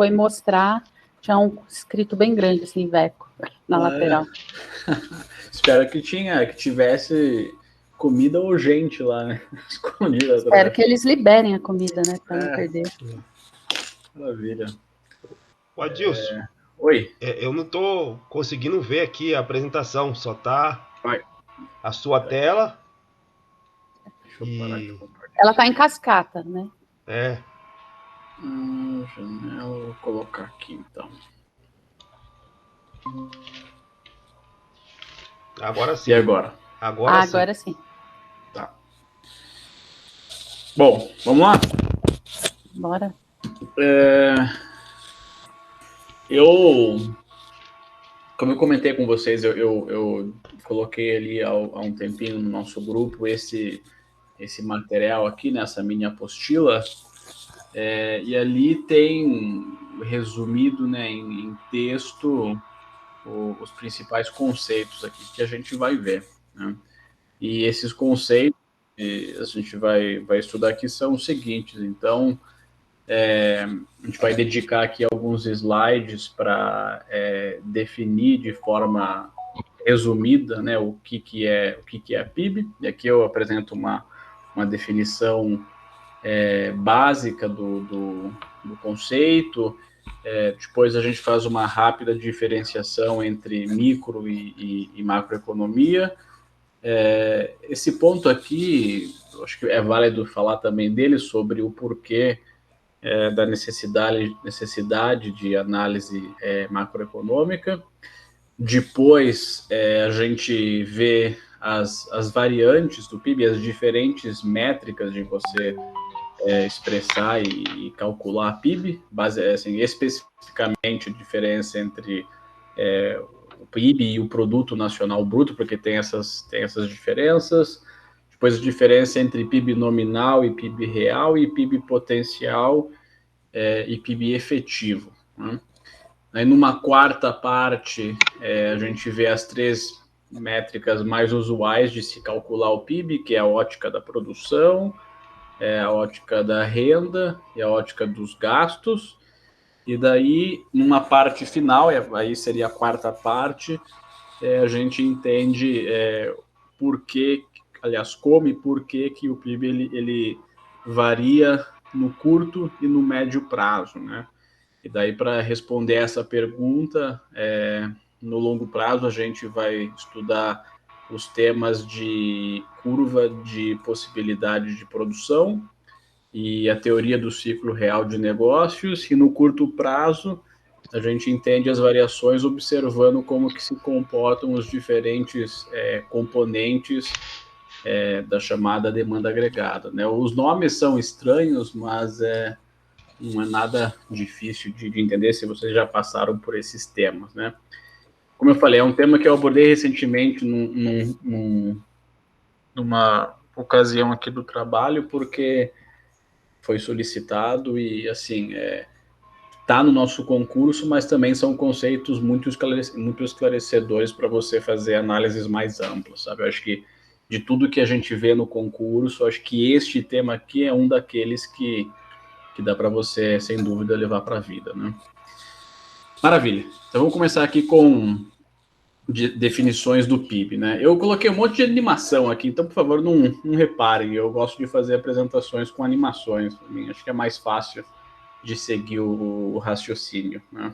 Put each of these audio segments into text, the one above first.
foi mostrar, tinha um escrito bem grande, assim, Iveco, na lateral. Espero que tivesse comida ou gente lá, né? Escondida atrás. Espero que eles liberem a comida, né, para não perder. Maravilha. O Adilson, Oi. Eu não tô conseguindo ver aqui a apresentação, só tá Vai. a sua tela. Deixa eu parar de compartilhar. Ela tá em cascata, né? Janela, vou colocar aqui então. Agora sim. E agora? Agora sim. Tá. Bom, vamos lá? Bora. Como eu comentei com vocês, eu coloquei ali há um tempinho no nosso grupo esse material aqui, nessa mini apostila, e ali tem resumido, né, em texto os principais conceitos aqui que a gente vai ver, né? E esses conceitos que a gente vai estudar aqui são os seguintes. Então, a gente vai dedicar aqui alguns slides para definir de forma resumida, né, o que é a PIB. E aqui eu apresento uma definição básica do conceito. Depois a gente faz uma rápida diferenciação entre micro e macroeconomia. Esse ponto aqui, acho que é válido falar também dele, sobre o porquê da necessidade de análise macroeconômica. Depois a gente vê as variantes do PIB, as diferentes métricas de você expressar e calcular a PIB, assim, especificamente a diferença entre o PIB e o Produto Nacional Bruto, porque tem essas diferenças. Depois a diferença entre PIB nominal e PIB real, e PIB potencial e PIB efetivo, né? Aí, numa quarta parte, a gente vê as três métricas mais usuais de se calcular o PIB, que é a ótica da produção, a ótica da renda e a ótica dos gastos. E daí, numa parte final, aí seria a quarta parte, a gente entende por que, aliás, como e por que o PIB ele varia no curto e no médio prazo, né? E daí, para responder essa pergunta, no longo prazo, a gente vai estudar os temas de curva de possibilidade de produção e a teoria do ciclo real de negócios, e no curto prazo, a gente entende as variações observando como que se comportam os diferentes componentes da chamada demanda agregada, né? Os nomes são estranhos, mas não é nada difícil de entender se vocês já passaram por esses temas, né? Como eu falei, é um tema que eu abordei recentemente numa ocasião aqui do trabalho, porque foi solicitado e, assim, está no nosso concurso, mas também são conceitos muito esclarecedores para você fazer análises mais amplas, sabe? Eu acho que de tudo que a gente vê no concurso, acho que este tema aqui é um daqueles que dá para você, sem dúvida, levar para a vida, né? Maravilha. Então vamos começar aqui com definições do PIB, né? Eu coloquei um monte de animação aqui, então por favor não reparem. Eu gosto de fazer apresentações com animações, para mim acho que é mais fácil de seguir o raciocínio, né?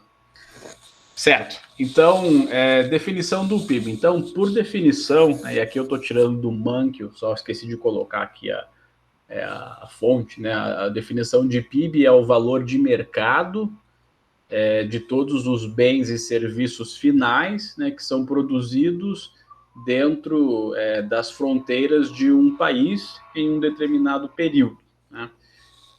Certo. Então, definição do PIB. Então, por definição, e aqui eu estou tirando do Mankio, só esqueci de colocar aqui a fonte, né? A definição de PIB é o valor de mercado de todos os bens e serviços finais, né, que são produzidos dentro das fronteiras de um país em um determinado período, né?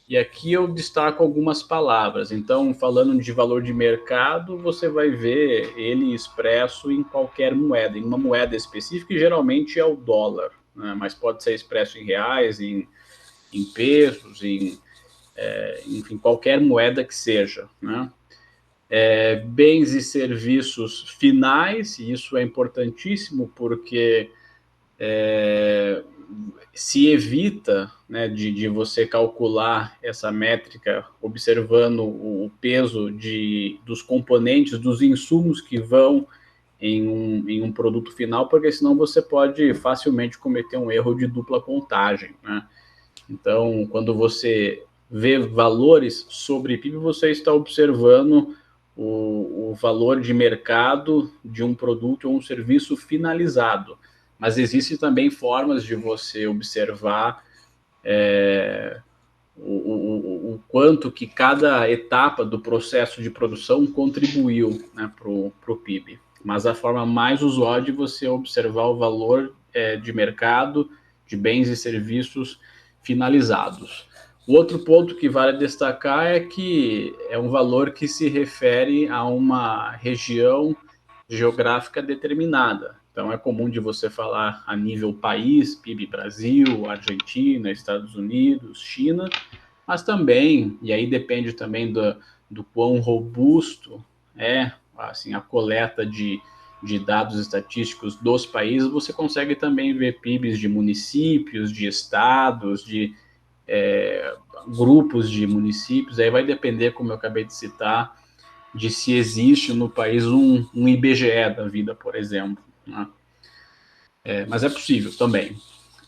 E aqui eu destaco algumas palavras. Então, falando de valor de mercado, você vai ver ele expresso em qualquer moeda, em uma moeda específica, e geralmente é o dólar, né? Mas pode ser expresso em reais, em pesos, enfim, qualquer moeda que seja, né? Bens e serviços finais, e isso é importantíssimo porque se evita, né, de você calcular essa métrica observando o peso dos componentes, dos insumos que vão em um produto final, porque senão você pode facilmente cometer um erro de dupla contagem, né? Então, quando você vê valores sobre PIB, você está observando o valor de mercado de um produto ou um serviço finalizado. Mas existem também formas de você observar o quanto que cada etapa do processo de produção contribuiu, né, para o PIB. Mas a forma mais usual é de você observar o valor de mercado de bens e serviços finalizados. O outro ponto que vale destacar é que é um valor que se refere a uma região geográfica determinada. Então, é comum de você falar a nível país, PIB Brasil, Argentina, Estados Unidos, China, mas também, e aí depende também do quão robusto é assim, a coleta de dados estatísticos dos países, você consegue também ver PIBs de municípios, de estados, de grupos de municípios, aí vai depender, como eu acabei de citar, de se existe no país um IBGE da vida, por exemplo, né? Mas é possível também.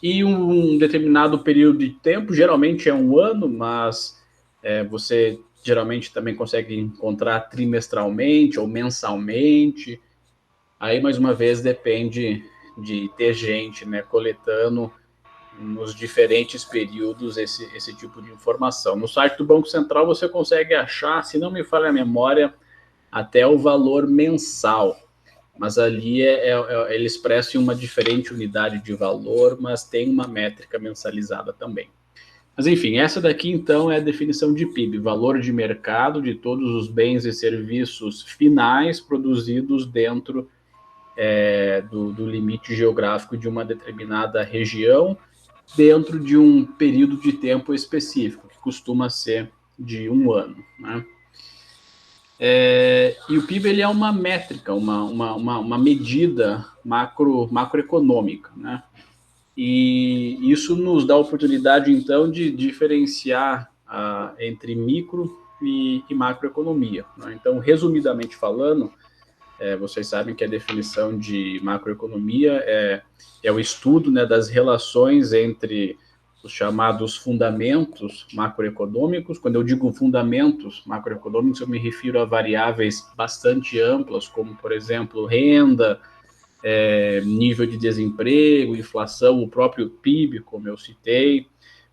E um determinado período de tempo, geralmente é um ano, mas você geralmente também consegue encontrar trimestralmente ou mensalmente. Aí, mais uma vez, depende de ter gente, né, coletando nos diferentes períodos esse tipo de informação. No site do Banco Central você consegue achar, se não me falha a memória, até o valor mensal. Mas ali eles expressam uma diferente unidade de valor, mas tem uma métrica mensalizada também. Mas enfim, essa daqui então é a definição de PIB, valor de mercado de todos os bens e serviços finais produzidos dentro do limite geográfico de uma determinada região, dentro de um período de tempo específico, que costuma ser de um ano, né? E o PIB ele é uma métrica, uma medida macroeconômica, né? E isso nos dá a oportunidade, então, de diferenciar entre micro e macroeconomia, né? Então, resumidamente falando, vocês sabem que a definição de macroeconomia é o estudo, né, das relações entre os chamados fundamentos macroeconômicos. Quando eu digo fundamentos macroeconômicos, eu me refiro a variáveis bastante amplas, como, por exemplo, renda, nível de desemprego, inflação, o próprio PIB, como eu citei,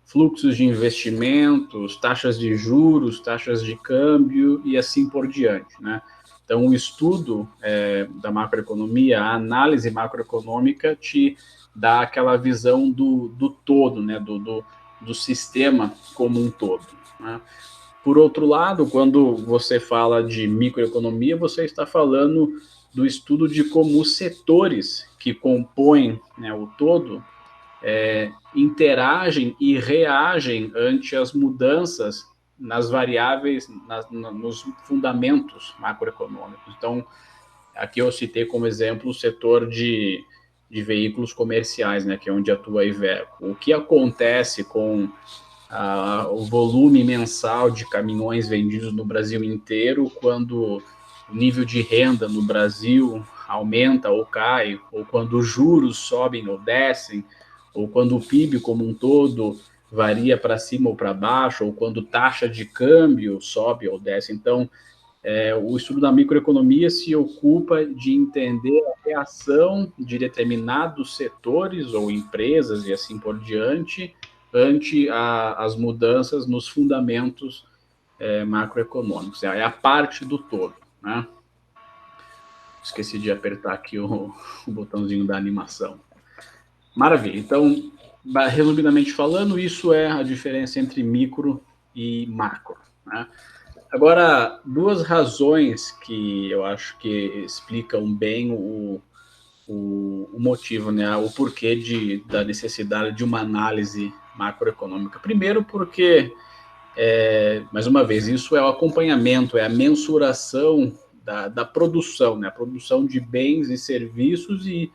fluxos de investimentos, taxas de juros, taxas de câmbio e assim por diante, né? Então, o estudo da macroeconomia, a análise macroeconômica te dá aquela visão do todo, né? do sistema como um todo, né? Por outro lado, quando você fala de microeconomia, você está falando do estudo de como os setores que compõem, né, o todo interagem e reagem ante as mudanças nas variáveis, nos fundamentos macroeconômicos. Então, aqui eu citei como exemplo o setor de veículos comerciais, né, que é onde atua a Iveco. O que acontece com o volume mensal de caminhões vendidos no Brasil inteiro quando o nível de renda no Brasil aumenta ou cai, ou quando os juros sobem ou descem, ou quando o PIB como um todo varia para cima ou para baixo, ou quando taxa de câmbio sobe ou desce. Então, o estudo da microeconomia se ocupa de entender a reação de determinados setores ou empresas e assim por diante ante as mudanças nos fundamentos macroeconômicos. É a parte do todo, né? Esqueci de apertar aqui o botãozinho da animação. Maravilha. Então, resumidamente falando, isso é a diferença entre micro e macro, né? Agora, duas razões que eu acho que explicam bem o motivo, né, o porquê da necessidade de uma análise macroeconômica. Primeiro porque, mais uma vez, isso é o acompanhamento, é a mensuração da produção, né, a produção de bens e serviços e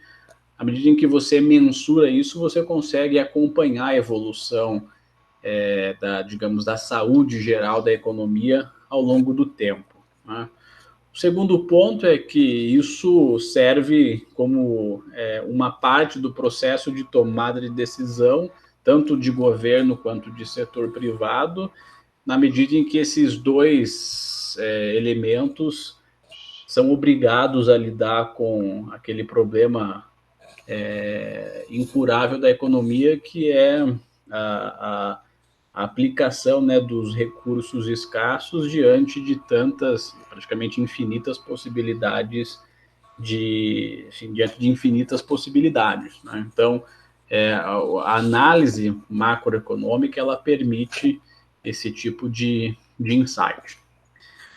à medida em que você mensura isso, você consegue acompanhar a evolução digamos, da saúde geral da economia ao longo do tempo, né? O segundo ponto é que isso serve como uma parte do processo de tomada de decisão, tanto de governo quanto de setor privado, na medida em que esses dois elementos são obrigados a lidar com aquele problema incurável da economia, que é a, a aplicação, né, dos recursos escassos diante de tantas, praticamente infinitas possibilidades diante de infinitas possibilidades, né? Então, a análise macroeconômica, ela permite esse tipo de insight.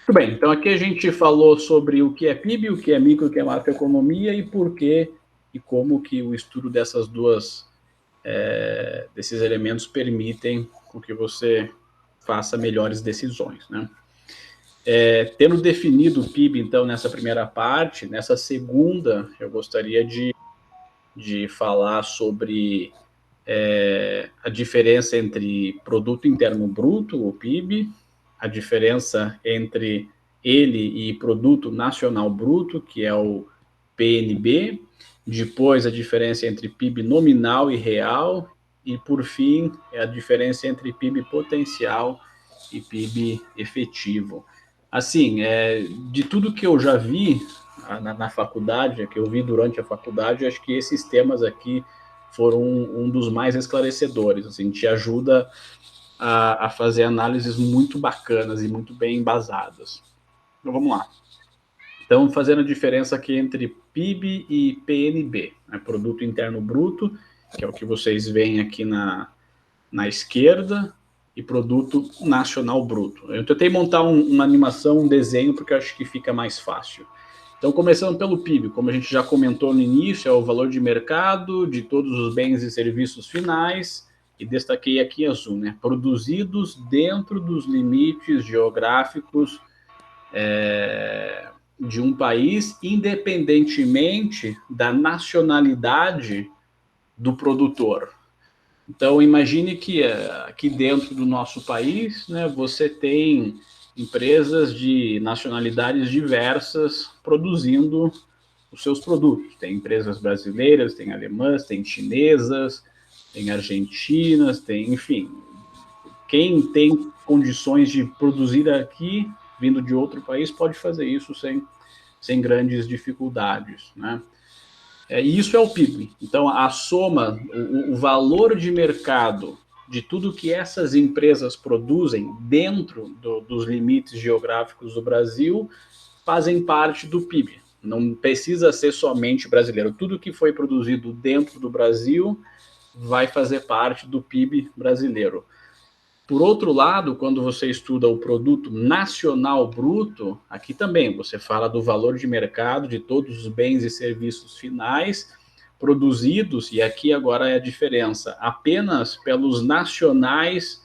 Muito bem, então aqui a gente falou sobre o que é PIB, o que é micro, o que é macroeconomia e por que e como que o estudo desses elementos permitem com que você faça melhores decisões, né? Tendo definido o PIB, então, nessa primeira parte, nessa segunda, eu gostaria de falar sobre a diferença entre Produto Interno Bruto, o PIB, a diferença entre ele e Produto Nacional Bruto, que é o PNB, depois a diferença entre PIB nominal e real, e por fim a diferença entre PIB potencial e PIB efetivo. Assim, de tudo que eu já vi na faculdade, que eu vi durante a faculdade, acho que esses temas aqui foram um dos mais esclarecedores. Assim, te ajuda a fazer análises muito bacanas e muito bem embasadas. Então vamos lá. Então, fazendo a diferença aqui entre PIB e PNB, né? Produto Interno Bruto, que é o que vocês veem aqui na esquerda, e Produto Nacional Bruto. Eu tentei montar uma animação, um desenho, porque eu acho que fica mais fácil. Então, começando pelo PIB, como a gente já comentou no início, é o valor de mercado de todos os bens e serviços finais, e destaquei aqui em azul, né? Produzidos dentro dos limites geográficos de um país, independentemente da nacionalidade do produtor. Então, imagine que aqui dentro do nosso país, né, você tem empresas de nacionalidades diversas produzindo os seus produtos. Tem empresas brasileiras, tem alemãs, tem chinesas, tem argentinas, tem, enfim, quem tem condições de produzir aqui, vindo de outro país, pode fazer isso sem grandes dificuldades, né? E isso é o PIB. Então, a soma, o valor de mercado de tudo que essas empresas produzem dentro dos limites geográficos do Brasil fazem parte do PIB. Não precisa ser somente brasileiro. Tudo que foi produzido dentro do Brasil vai fazer parte do PIB brasileiro. Por outro lado, quando você estuda o produto nacional bruto, aqui também você fala do valor de mercado de todos os bens e serviços finais produzidos, e aqui agora é a diferença, apenas pelos nacionais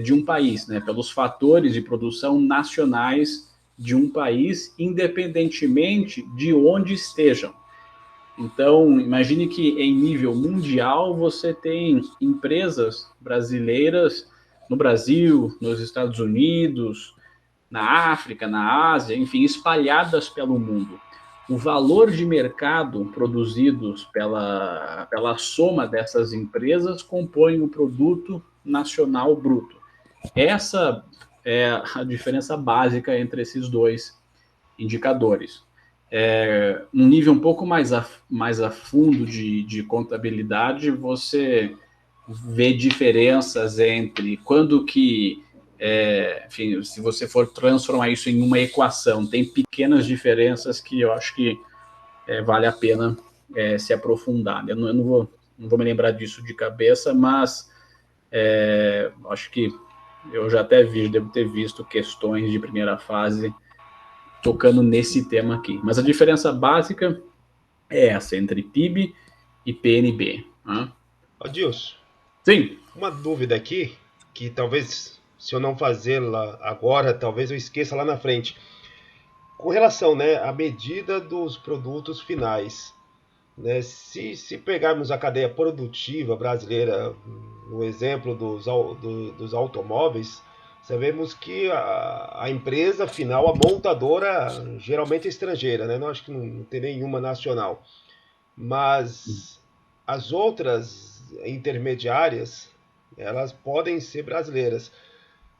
de um país, né, pelos fatores de produção nacionais de um país, independentemente de onde estejam. Então, imagine que em nível mundial você tem empresas brasileiras no Brasil, nos Estados Unidos, na África, na Ásia, enfim, espalhadas pelo mundo. O valor de mercado produzidos pela soma dessas empresas compõe o produto nacional bruto. Essa é a diferença básica entre esses dois indicadores. Num nível um pouco mais a fundo de contabilidade, você vê diferenças entre quando que, enfim, se você for transformar isso em uma equação, tem pequenas diferenças que eu acho que vale a pena se aprofundar. Eu não vou me lembrar disso de cabeça, mas acho que eu já até devo ter visto questões de primeira fase tocando nesse tema aqui. Mas a diferença básica é essa, entre PIB e PNB. Né? Adilson, Sim. uma dúvida aqui, que talvez, se eu não fazê-la agora, talvez eu esqueça lá na frente. Com relação, né, à medida dos produtos finais, né? Se pegarmos a cadeia produtiva brasileira, no exemplo dos automóveis, sabemos que a empresa final, a montadora, geralmente é estrangeira, né? Não acho que não tem nenhuma nacional. Mas as outras intermediárias, elas podem ser brasileiras.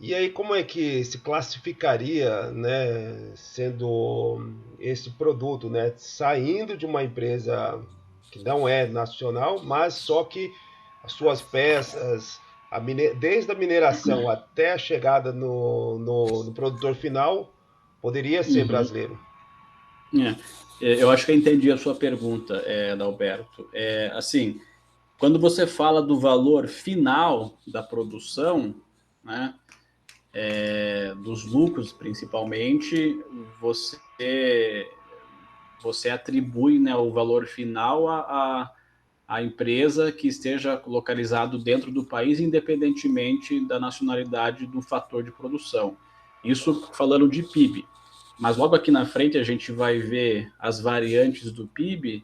E aí, como é que se classificaria, né, sendo esse produto, né, saindo de uma empresa que não é nacional, mas só que as suas peças, desde a mineração até a chegada no produtor final, poderia ser Uhum. brasileiro? Eu acho que eu entendi a sua pergunta, Adalberto. Assim, quando você fala do valor final da produção, né, dos lucros principalmente, você atribui, né, o valor final à empresa que esteja localizado dentro do país, independentemente da nacionalidade do fator de produção. Isso falando de PIB. Mas logo aqui na frente a gente vai ver as variantes do PIB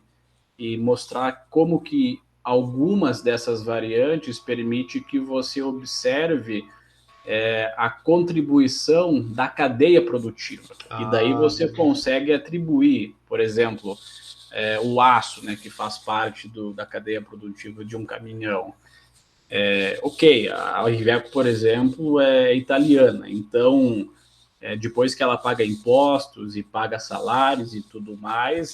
e mostrar como que algumas dessas variantes permite que você observe a contribuição da cadeia produtiva. E daí Ah, você beleza. consegue atribuir, por exemplo, o aço, né, que faz parte da cadeia produtiva de um caminhão. Ok, a Iveco, por exemplo, é italiana, então depois que ela paga impostos e paga salários e tudo mais,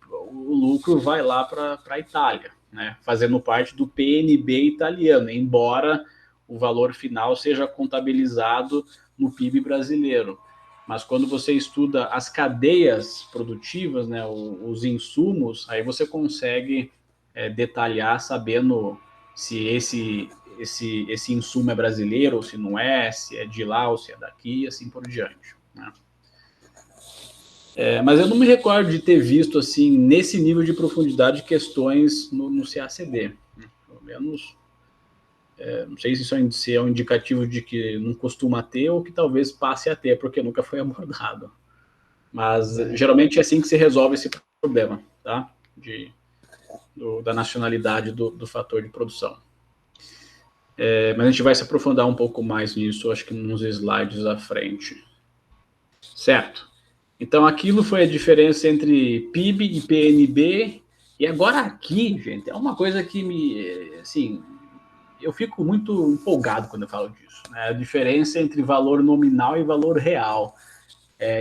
o lucro vai lá para a Itália, né, fazendo parte do PNB italiano, embora o valor final seja contabilizado no PIB brasileiro. Mas quando você estuda as cadeias produtivas, né, os insumos, aí você consegue detalhar sabendo se esse insumo é brasileiro ou se não é, se é de lá ou se é daqui, e assim por diante. Né? Mas eu não me recordo de ter visto assim nesse nível de profundidade questões no CACD. Né? Pelo menos, não sei se é um indicativo de que não costuma ter ou que talvez passe a ter, porque nunca foi abordado. Mas É. geralmente é assim que se resolve esse problema, tá? Da nacionalidade do fator de produção. Mas a gente vai se aprofundar um pouco mais nisso, acho que nos slides à frente. Certo? Então aquilo foi a diferença entre PIB e PNB. E agora aqui, gente, é uma coisa que assim, eu fico muito empolgado quando eu falo disso. Né? A diferença entre valor nominal e valor real.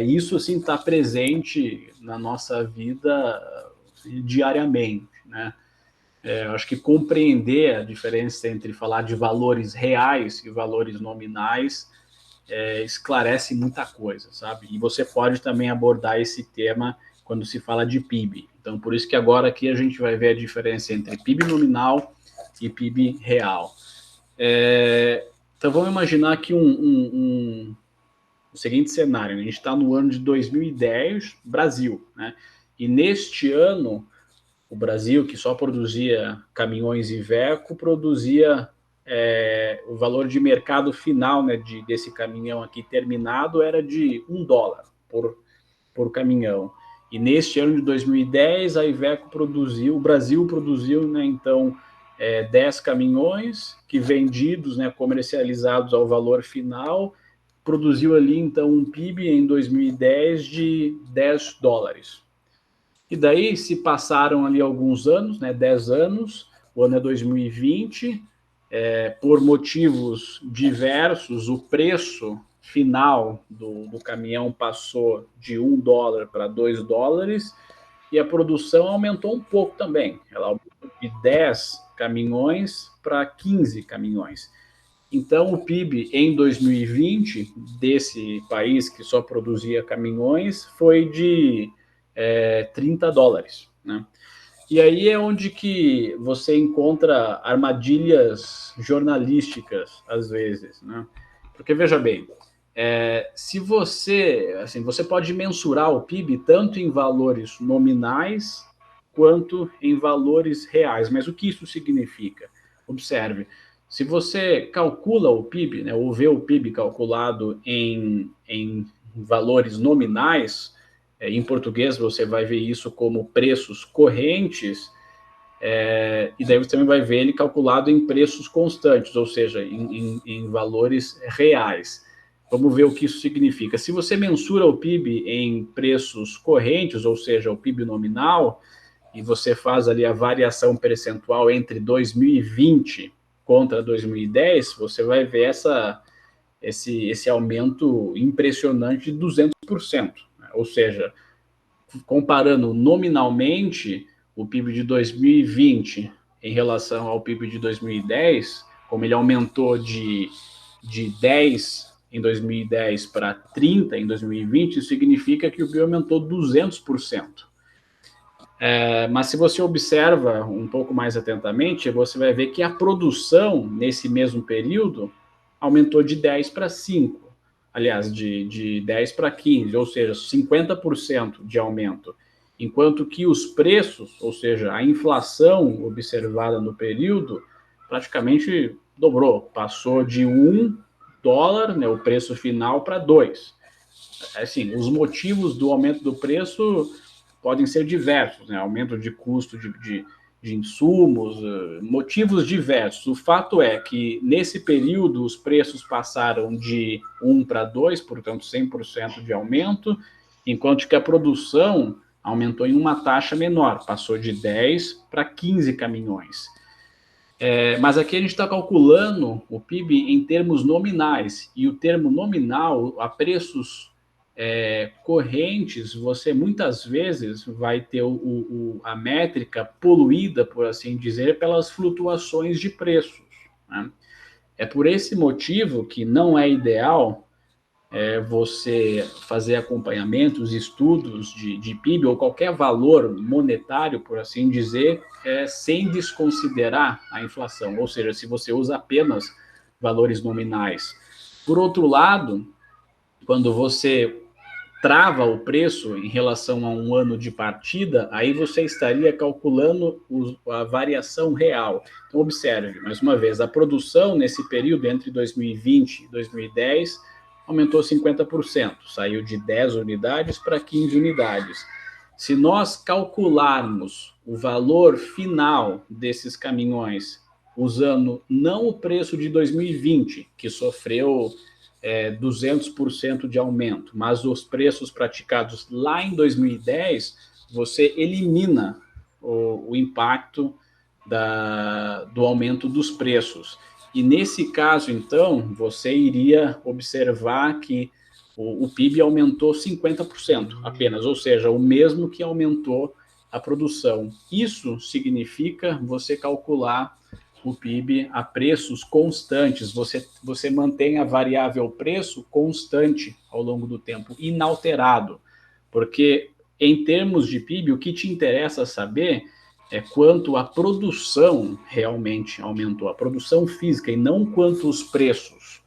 Isso assim está presente na nossa vida diariamente, né? Eu acho que compreender a diferença entre falar de valores reais e valores nominais esclarece muita coisa, sabe? E você pode também abordar esse tema quando se fala de PIB. Então, por isso que agora aqui a gente vai ver a diferença entre PIB nominal e PIB real. Então, vamos imaginar aqui o seguinte cenário. Né? A gente está no ano de 2010, Brasil, né? E neste ano o Brasil, que só produzia caminhões Iveco, produzia o valor de mercado final, né, desse caminhão aqui terminado era de $1 por caminhão. E neste ano de 2010, a Iveco produziu, o Brasil produziu, né, então, 10 caminhões que vendidos, né, comercializados ao valor final, produziu ali, então, um PIB em 2010 de $10. E daí se passaram ali alguns anos, né, 10 anos, o ano é 2020, por motivos diversos, o preço final do caminhão passou de $1 para $2 e a produção aumentou um pouco também. Ela aumentou de 10 caminhões para 15 caminhões. Então, o PIB em 2020 desse país que só produzia caminhões foi de $30. Né? E aí é onde que você encontra armadilhas jornalísticas, às vezes. Né? Porque, veja bem, se você pode mensurar o PIB tanto em valores nominais quanto em valores reais. Mas o que isso significa? Observe, se você calcula o PIB, né, ou vê o PIB calculado em valores nominais, em português você vai ver isso como preços correntes, e daí você também vai ver ele calculado em preços constantes, ou seja, em valores reais. Vamos ver o que isso significa. Se você mensura o PIB em preços correntes, ou seja, o PIB nominal, e você faz ali a variação percentual entre 2020 contra 2010, você vai ver esse aumento impressionante de 200%. Ou seja, comparando nominalmente o PIB de 2020 em relação ao PIB de 2010, como ele aumentou de 10 em 2010 para 30 em 2020, isso significa que o PIB aumentou 200%. Mas se você observa um pouco mais atentamente, você vai ver que a produção nesse mesmo período aumentou de 10 para 5. Aliás, de 10 para 15, ou seja, 50% de aumento. Enquanto que os preços, ou seja, a inflação observada no período, praticamente dobrou. Passou de $1, né, o preço final, para 2. Assim, os motivos do aumento do preço podem ser diversos, né? Aumento de custo de insumos, motivos diversos. O fato é que, nesse período, os preços passaram de 1 para 2, portanto, 100% de aumento, enquanto que a produção aumentou em uma taxa menor, passou de 10 para 15 caminhões. Mas aqui a gente está calculando o PIB em termos nominais, e o termo nominal, a preços correntes, você muitas vezes vai ter a métrica poluída, por assim dizer, pelas flutuações de preços, né? É por esse motivo que não é ideal você fazer acompanhamentos, estudos de PIB ou qualquer valor monetário, por assim dizer, sem desconsiderar a inflação, ou seja, se você usa apenas valores nominais. Por outro lado, quando você trava o preço em relação a um ano de partida, aí você estaria calculando a variação real. Então, observe, mais uma vez, a produção nesse período entre 2020 e 2010 aumentou 50%, saiu de 10 unidades para 15 unidades. Se nós calcularmos o valor final desses caminhões usando não o preço de 2020, que sofreu 200% de aumento, mas os preços praticados lá em 2010, você elimina o impacto do aumento dos preços. E nesse caso, então, você iria observar que o PIB aumentou 50% apenas, ou seja, o mesmo que aumentou a produção. Isso significa você calcular o PIB a preços constantes, você mantém a variável preço constante ao longo do tempo, inalterado, porque em termos de PIB, o que te interessa saber é quanto a produção realmente aumentou, a produção física, e não quanto os preços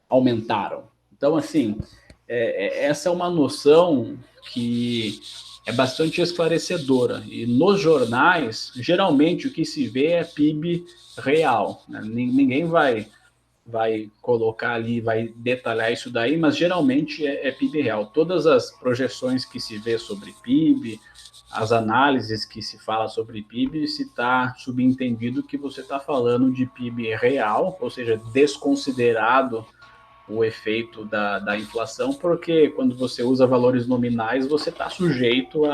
aumentaram. Então, assim, essa é uma noção que é bastante esclarecedora. E nos jornais, geralmente o que se vê é PIB real, né? Ninguém vai colocar ali, vai detalhar isso daí, mas geralmente é PIB real. Todas as projeções que se vê sobre PIB, as análises que se fala sobre PIB, se está subentendido que você está falando de PIB real, ou seja, desconsiderado o efeito da inflação, porque quando você usa valores nominais, você está sujeito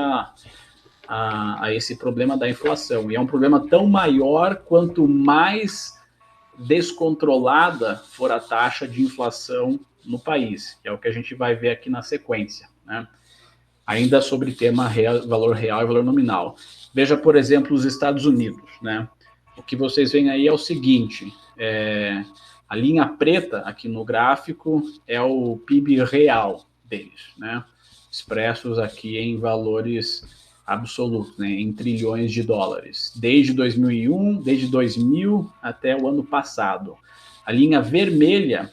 a esse problema da inflação. E é um problema tão maior quanto mais descontrolada for a taxa de inflação no país, que é o que a gente vai ver aqui na sequência, né? Ainda sobre o tema valor real e valor nominal. Veja, por exemplo, os Estados Unidos, né? O que vocês veem aí é o seguinte, a linha preta aqui no gráfico é o PIB real deles, né? Expressos aqui em valores absolutos, né? Em trilhões de dólares. Desde 2001, desde 2000 até o ano passado. A linha vermelha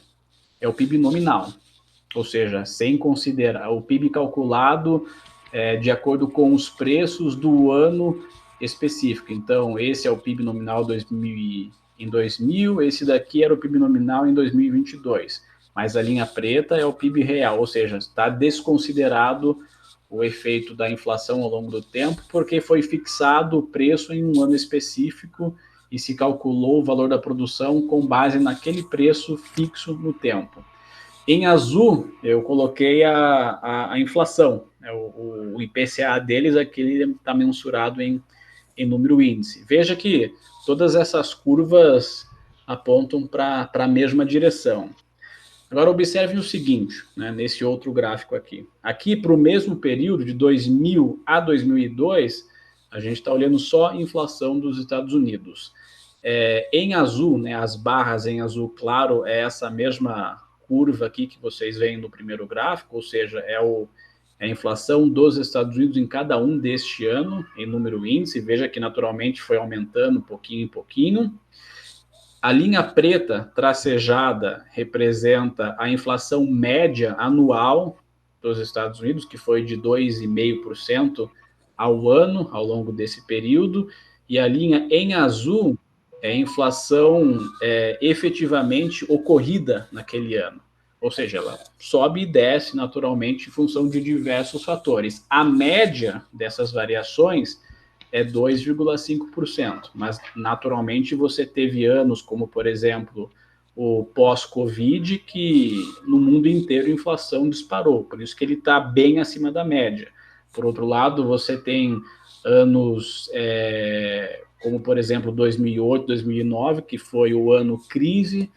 é o PIB nominal, ou seja, sem considerar o PIB calculado de acordo com os preços do ano específico. Então, esse é o PIB nominal em 2000, esse daqui era o PIB nominal em 2022. Mas a linha preta é o PIB real, ou seja, está desconsiderado o efeito da inflação ao longo do tempo, porque foi fixado o preço em um ano específico e se calculou o valor da produção com base naquele preço fixo no tempo. Em azul, eu coloquei a inflação, né? O IPCA deles aqui está mensurado em número índice. Veja que todas essas curvas apontam para a mesma direção. Agora observe o seguinte, né, nesse outro gráfico aqui. Aqui, para o mesmo período, de 2000 a 2002, a gente está olhando só a inflação dos Estados Unidos. Em azul, né, as barras em azul claro, é essa mesma curva aqui que vocês veem no primeiro gráfico, ou seja, é a inflação dos Estados Unidos em cada um deste ano, em número índice. Veja que naturalmente foi aumentando pouquinho em pouquinho. A linha preta tracejada representa a inflação média anual dos Estados Unidos, que foi de 2,5% ao ano, ao longo desse período, e a linha em azul é a inflação efetivamente ocorrida naquele ano. Ou seja, ela sobe e desce naturalmente em função de diversos fatores. A média dessas variações é 2,5%, mas naturalmente você teve anos como, por exemplo, o pós-Covid, que no mundo inteiro a inflação disparou, por isso que ele está bem acima da média. Por outro lado, você tem anos como, por exemplo, 2008, 2009, que foi o ano crise,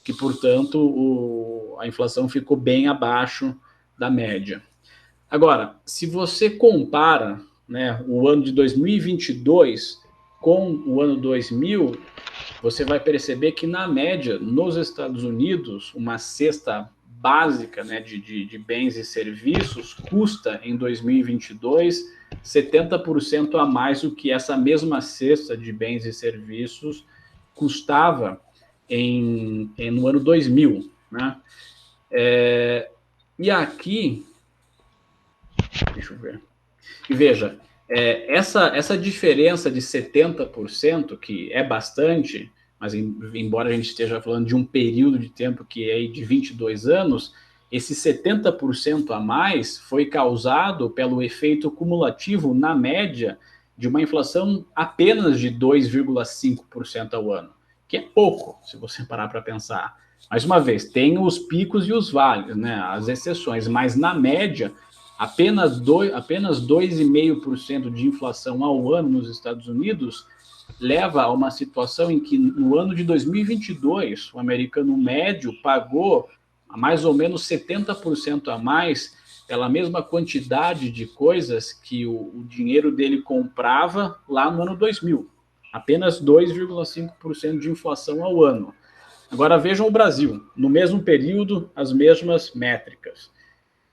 que, portanto, a inflação ficou bem abaixo da média. Agora, se você compara, né, o ano de 2022 com o ano 2000, você vai perceber que, na média, nos Estados Unidos, uma cesta básica, né, de bens e serviços custa, em 2022, 70% a mais do que essa mesma cesta de bens e serviços custava no ano 2000. Né? E aqui, deixa eu ver. E veja, essa diferença de 70%, que é bastante, mas embora a gente esteja falando de um período de tempo que é de 22 anos, esse 70% a mais foi causado pelo efeito cumulativo, na média, de uma inflação apenas de 2,5% ao ano, que é pouco, se você parar para pensar. Mais uma vez, tem os picos e os vales, né, as exceções, mas na média, apenas 2,5% de inflação ao ano nos Estados Unidos leva a uma situação em que, no ano de 2022, o americano médio pagou mais ou menos 70% a mais pela mesma quantidade de coisas que o dinheiro dele comprava lá no ano 2000. Apenas 2,5% de inflação ao ano. Agora vejam o Brasil, no mesmo período, as mesmas métricas.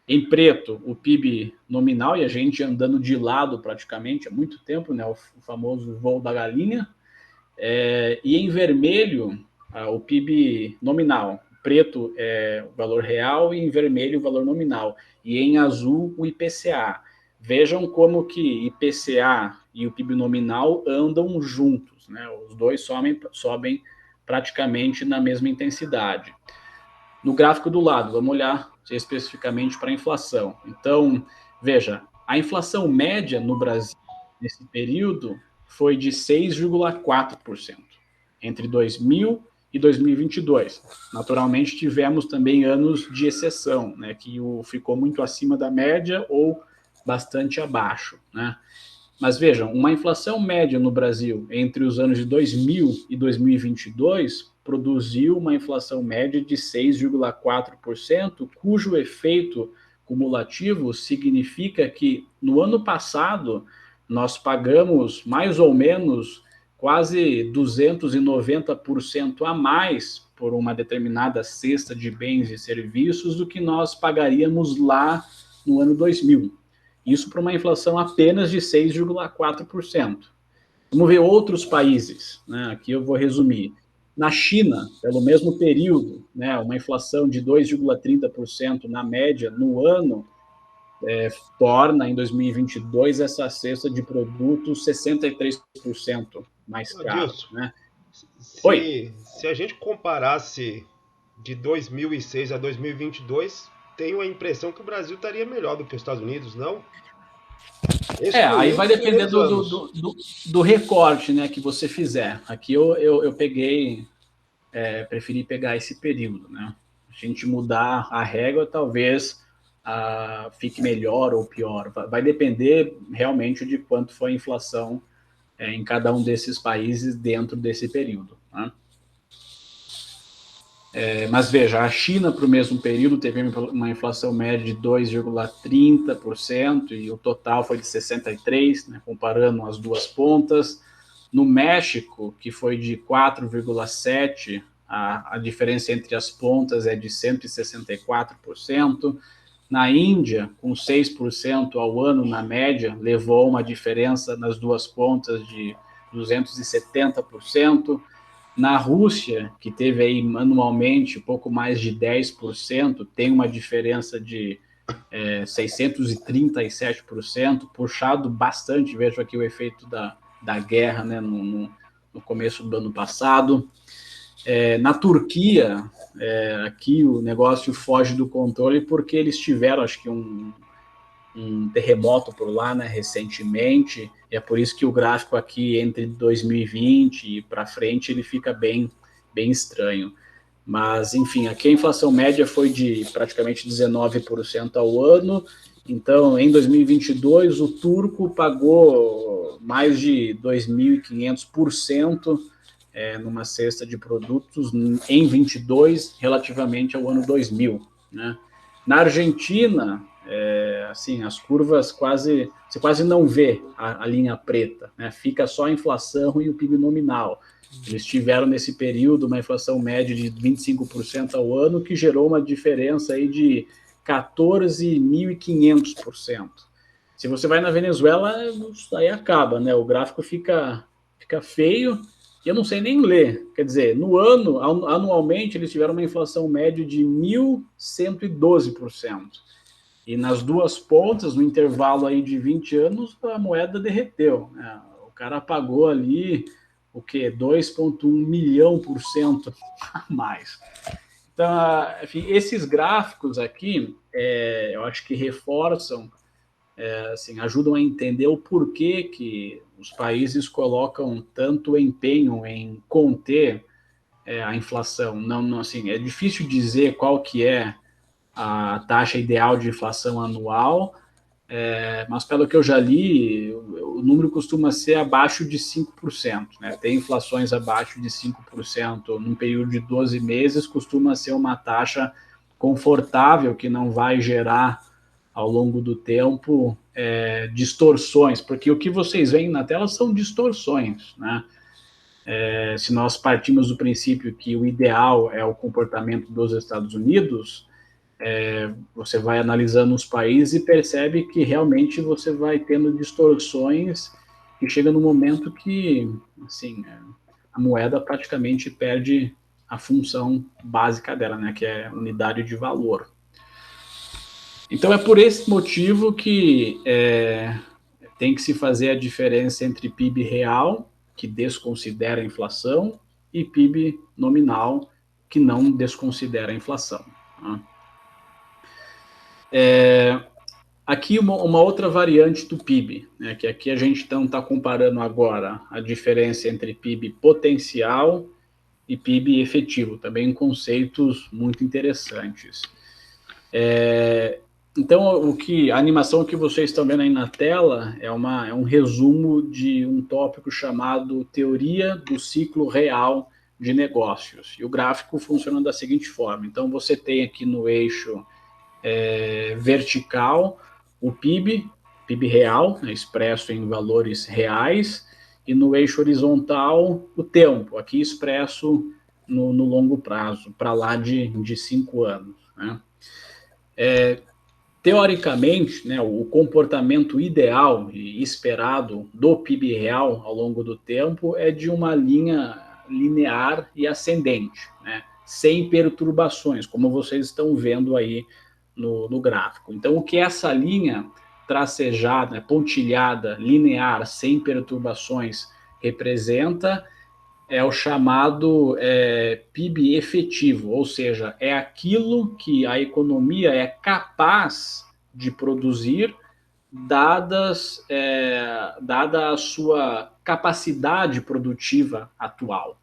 Em preto, o PIB nominal, e a gente andando de lado praticamente há muito tempo, né, o famoso voo da galinha. E em vermelho, o PIB nominal. Preto é o valor real e em vermelho o valor nominal. E em azul, o IPCA. Vejam como que IPCA e o PIB nominal andam juntos, né? Os dois sobem praticamente na mesma intensidade. No gráfico do lado, vamos olhar especificamente para a inflação. Então, veja, a inflação média no Brasil nesse período foi de 6,4% entre 2000 e 2022. Naturalmente, tivemos também anos de exceção, né, que ficou muito acima da média ou bastante abaixo, né? Mas vejam, uma inflação média no Brasil entre os anos de 2000 e 2022 produziu uma inflação média de 6,4%, cujo efeito cumulativo significa que no ano passado nós pagamos mais ou menos quase 290% a mais por uma determinada cesta de bens e serviços do que nós pagaríamos lá no ano 2000. Isso para uma inflação apenas de 6,4%. Vamos ver outros países, né? Aqui eu vou resumir. Na China, pelo mesmo período, né, uma inflação de 2,30% na média no ano torna, em 2022, essa cesta de produtos 63% mais caro. Né? Se a gente comparasse de 2006 a 2022, tenho a impressão que o Brasil estaria melhor do que os Estados Unidos, não? Aí vai depender do recorte, né, que você fizer. Aqui eu peguei, preferi pegar esse período, né? A gente mudar a régua, talvez fique melhor ou pior. Vai depender realmente de quanto foi a inflação em cada um desses países dentro desse período, né? Mas veja, a China, para o mesmo período, teve uma inflação média de 2,30% e o total foi de 63%, né, comparando as duas pontas. No México, que foi de 4,7%, a diferença entre as pontas é de 164%. Na Índia, com 6% ao ano na média, levou uma diferença nas duas pontas de 270%. Na Rússia, que teve aí anualmente pouco mais de 10%, tem uma diferença de 637%, puxado bastante, vejo aqui o efeito da guerra, né, no começo do ano passado. Na Turquia, aqui o negócio foge do controle porque eles tiveram, acho que um terremoto por lá, né, recentemente, e é por isso que o gráfico aqui entre 2020 e para frente ele fica bem estranho. Mas, enfim, aqui a inflação média foi de praticamente 19% ao ano. Então, em 2022, o turco pagou mais de 2.500% numa cesta de produtos em 22, relativamente ao ano 2000, né? Na Argentina, assim, as curvas você quase não vê a linha preta, né? Fica só a inflação e o PIB nominal. Eles tiveram nesse período uma inflação média de 25% ao ano, que gerou uma diferença aí de 14.500%. Se você vai na Venezuela, aí acaba, né? O gráfico fica feio e eu não sei nem ler. Quer dizer, no ano, anualmente, eles tiveram uma inflação média de 1.112%. E nas duas pontas, no intervalo aí de 20 anos, a moeda derreteu, né? O cara pagou ali o quê? 2,1 milhão% a mais. Então, enfim, esses gráficos aqui, eu acho que reforçam, assim, ajudam a entender o porquê que os países colocam tanto empenho em conter a inflação. Não, assim, é difícil dizer qual que é a taxa ideal de inflação anual, mas pelo que eu já li, o número costuma ser abaixo de 5%, né? Tem inflações abaixo de 5% num período de 12 meses, costuma ser uma taxa confortável, que não vai gerar, ao longo do tempo, distorções, porque o que vocês veem na tela são distorções, né? Se nós partimos do princípio que o ideal é o comportamento dos Estados Unidos, você vai analisando os países e percebe que realmente você vai tendo distorções e chega no momento que, assim, a moeda praticamente perde a função básica dela, né, que é unidade de valor. Então é por esse motivo que tem que se fazer a diferença entre PIB real, que desconsidera a inflação, e PIB nominal, que não desconsidera a inflação, tá? Aqui uma outra variante do PIB, né, que aqui a gente então está comparando agora a diferença entre PIB potencial e PIB efetivo, também conceitos muito interessantes. Então, a animação que vocês estão vendo aí na tela é um resumo de um tópico chamado Teoria do Ciclo Real de Negócios. E o gráfico funciona da seguinte forma. Então, você tem aqui no eixo vertical o PIB real, né, expresso em valores reais, e no eixo horizontal o tempo, aqui expresso no longo prazo, para lá de 5 anos, né? Teoricamente, né, o comportamento ideal e esperado do PIB real ao longo do tempo é de uma linha linear e ascendente, né, sem perturbações, como vocês estão vendo aí no gráfico. Então, o que essa linha tracejada, pontilhada, linear, sem perturbações, representa é o chamado PIB efetivo, ou seja, é aquilo que a economia é capaz de produzir dada a sua capacidade produtiva atual.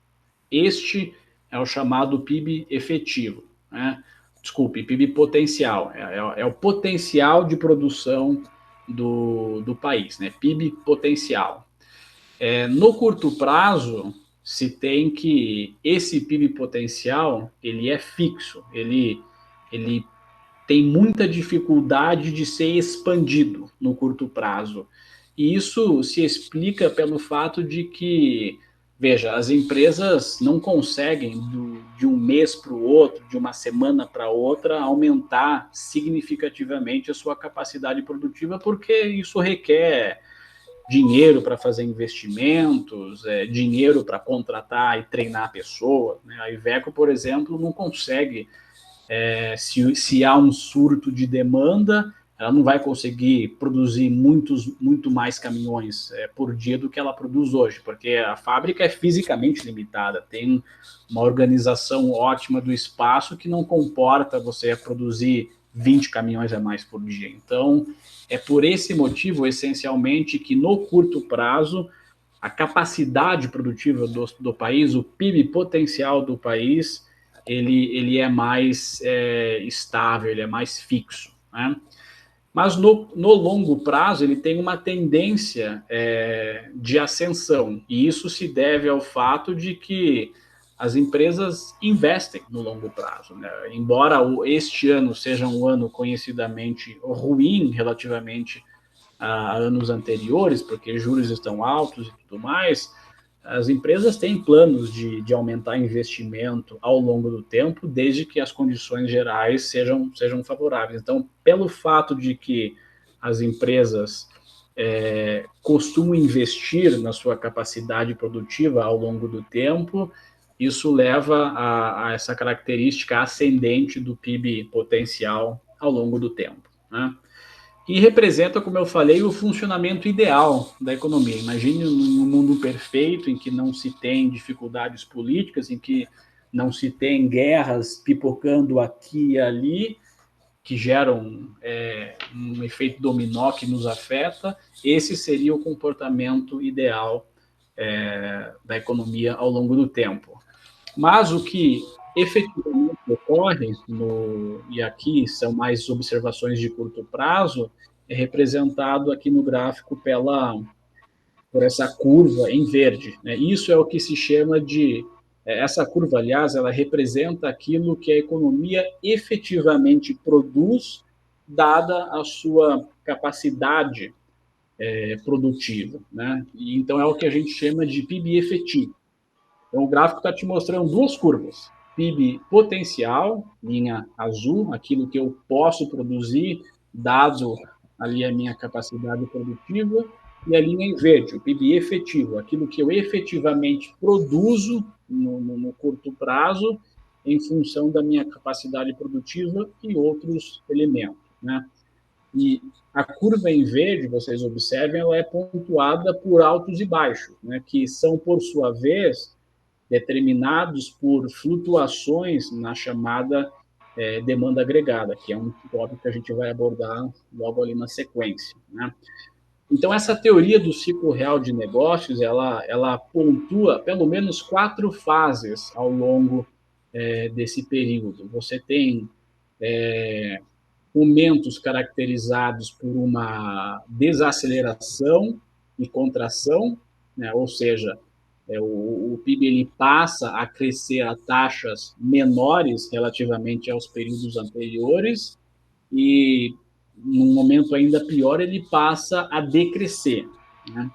Este é o chamado PIB efetivo, né? Desculpe, PIB potencial, é o potencial de produção do país, né? PIB potencial. No curto prazo, se tem que esse PIB potencial, ele é fixo, ele tem muita dificuldade de ser expandido no curto prazo. E isso se explica pelo fato de que, veja, as empresas não conseguem, de um mês para o outro, de uma semana para outra, aumentar significativamente a sua capacidade produtiva, porque isso requer dinheiro para fazer investimentos, dinheiro para contratar e treinar pessoas, né? A Iveco, por exemplo, não consegue, se há um surto de demanda, ela não vai conseguir produzir muito mais caminhões por dia do que ela produz hoje, porque a fábrica é fisicamente limitada, tem uma organização ótima do espaço que não comporta você produzir 20 caminhões a mais por dia. Então, é por esse motivo, essencialmente, que no curto prazo, a capacidade produtiva do país, o PIB potencial do país, ele é mais estável, ele é mais fixo, né? Mas no longo prazo ele tem uma tendência de ascensão, e isso se deve ao fato de que as empresas investem no longo prazo, né? Embora este ano seja um ano conhecidamente ruim relativamente a anos anteriores, porque juros estão altos e tudo mais, as empresas têm planos de aumentar investimento ao longo do tempo, desde que as condições gerais sejam favoráveis. Então, pelo fato de que as empresas costumam investir na sua capacidade produtiva ao longo do tempo, isso leva a essa característica ascendente do PIB potencial ao longo do tempo, né? E representa, como eu falei, o funcionamento ideal da economia. Imagine um mundo perfeito em que não se tem dificuldades políticas, em que não se tem guerras pipocando aqui e ali, que geram um efeito dominó que nos afeta. Esse seria o comportamento ideal da economia ao longo do tempo. Mas o que efetivamente ocorre, e aqui são mais observações de curto prazo, é representado aqui no gráfico por essa curva em verde, né? Isso é o que se chama de... Essa curva, aliás, ela representa aquilo que a economia efetivamente produz, dada a sua capacidade produtiva, né? E então é o que a gente chama de PIB efetivo. Então, o gráfico está te mostrando duas curvas. PIB potencial, linha azul, aquilo que eu posso produzir, dado ali a minha capacidade produtiva, e a linha em verde, o PIB efetivo, aquilo que eu efetivamente produzo no curto prazo, em função da minha capacidade produtiva e outros elementos, né? E a curva em verde, vocês observem, ela é pontuada por altos e baixos, né? Que são, por sua vez, determinados por flutuações na chamada demanda agregada, que é um tópico que a gente vai abordar logo ali na sequência, né? Então, essa teoria do ciclo real de negócios, ela pontua pelo menos 4 fases ao longo desse período. Você tem momentos caracterizados por uma desaceleração e contração, né? Ou seja, o PIB ele passa a crescer a taxas menores relativamente aos períodos anteriores e, num momento ainda pior, ele passa a decrescer, né?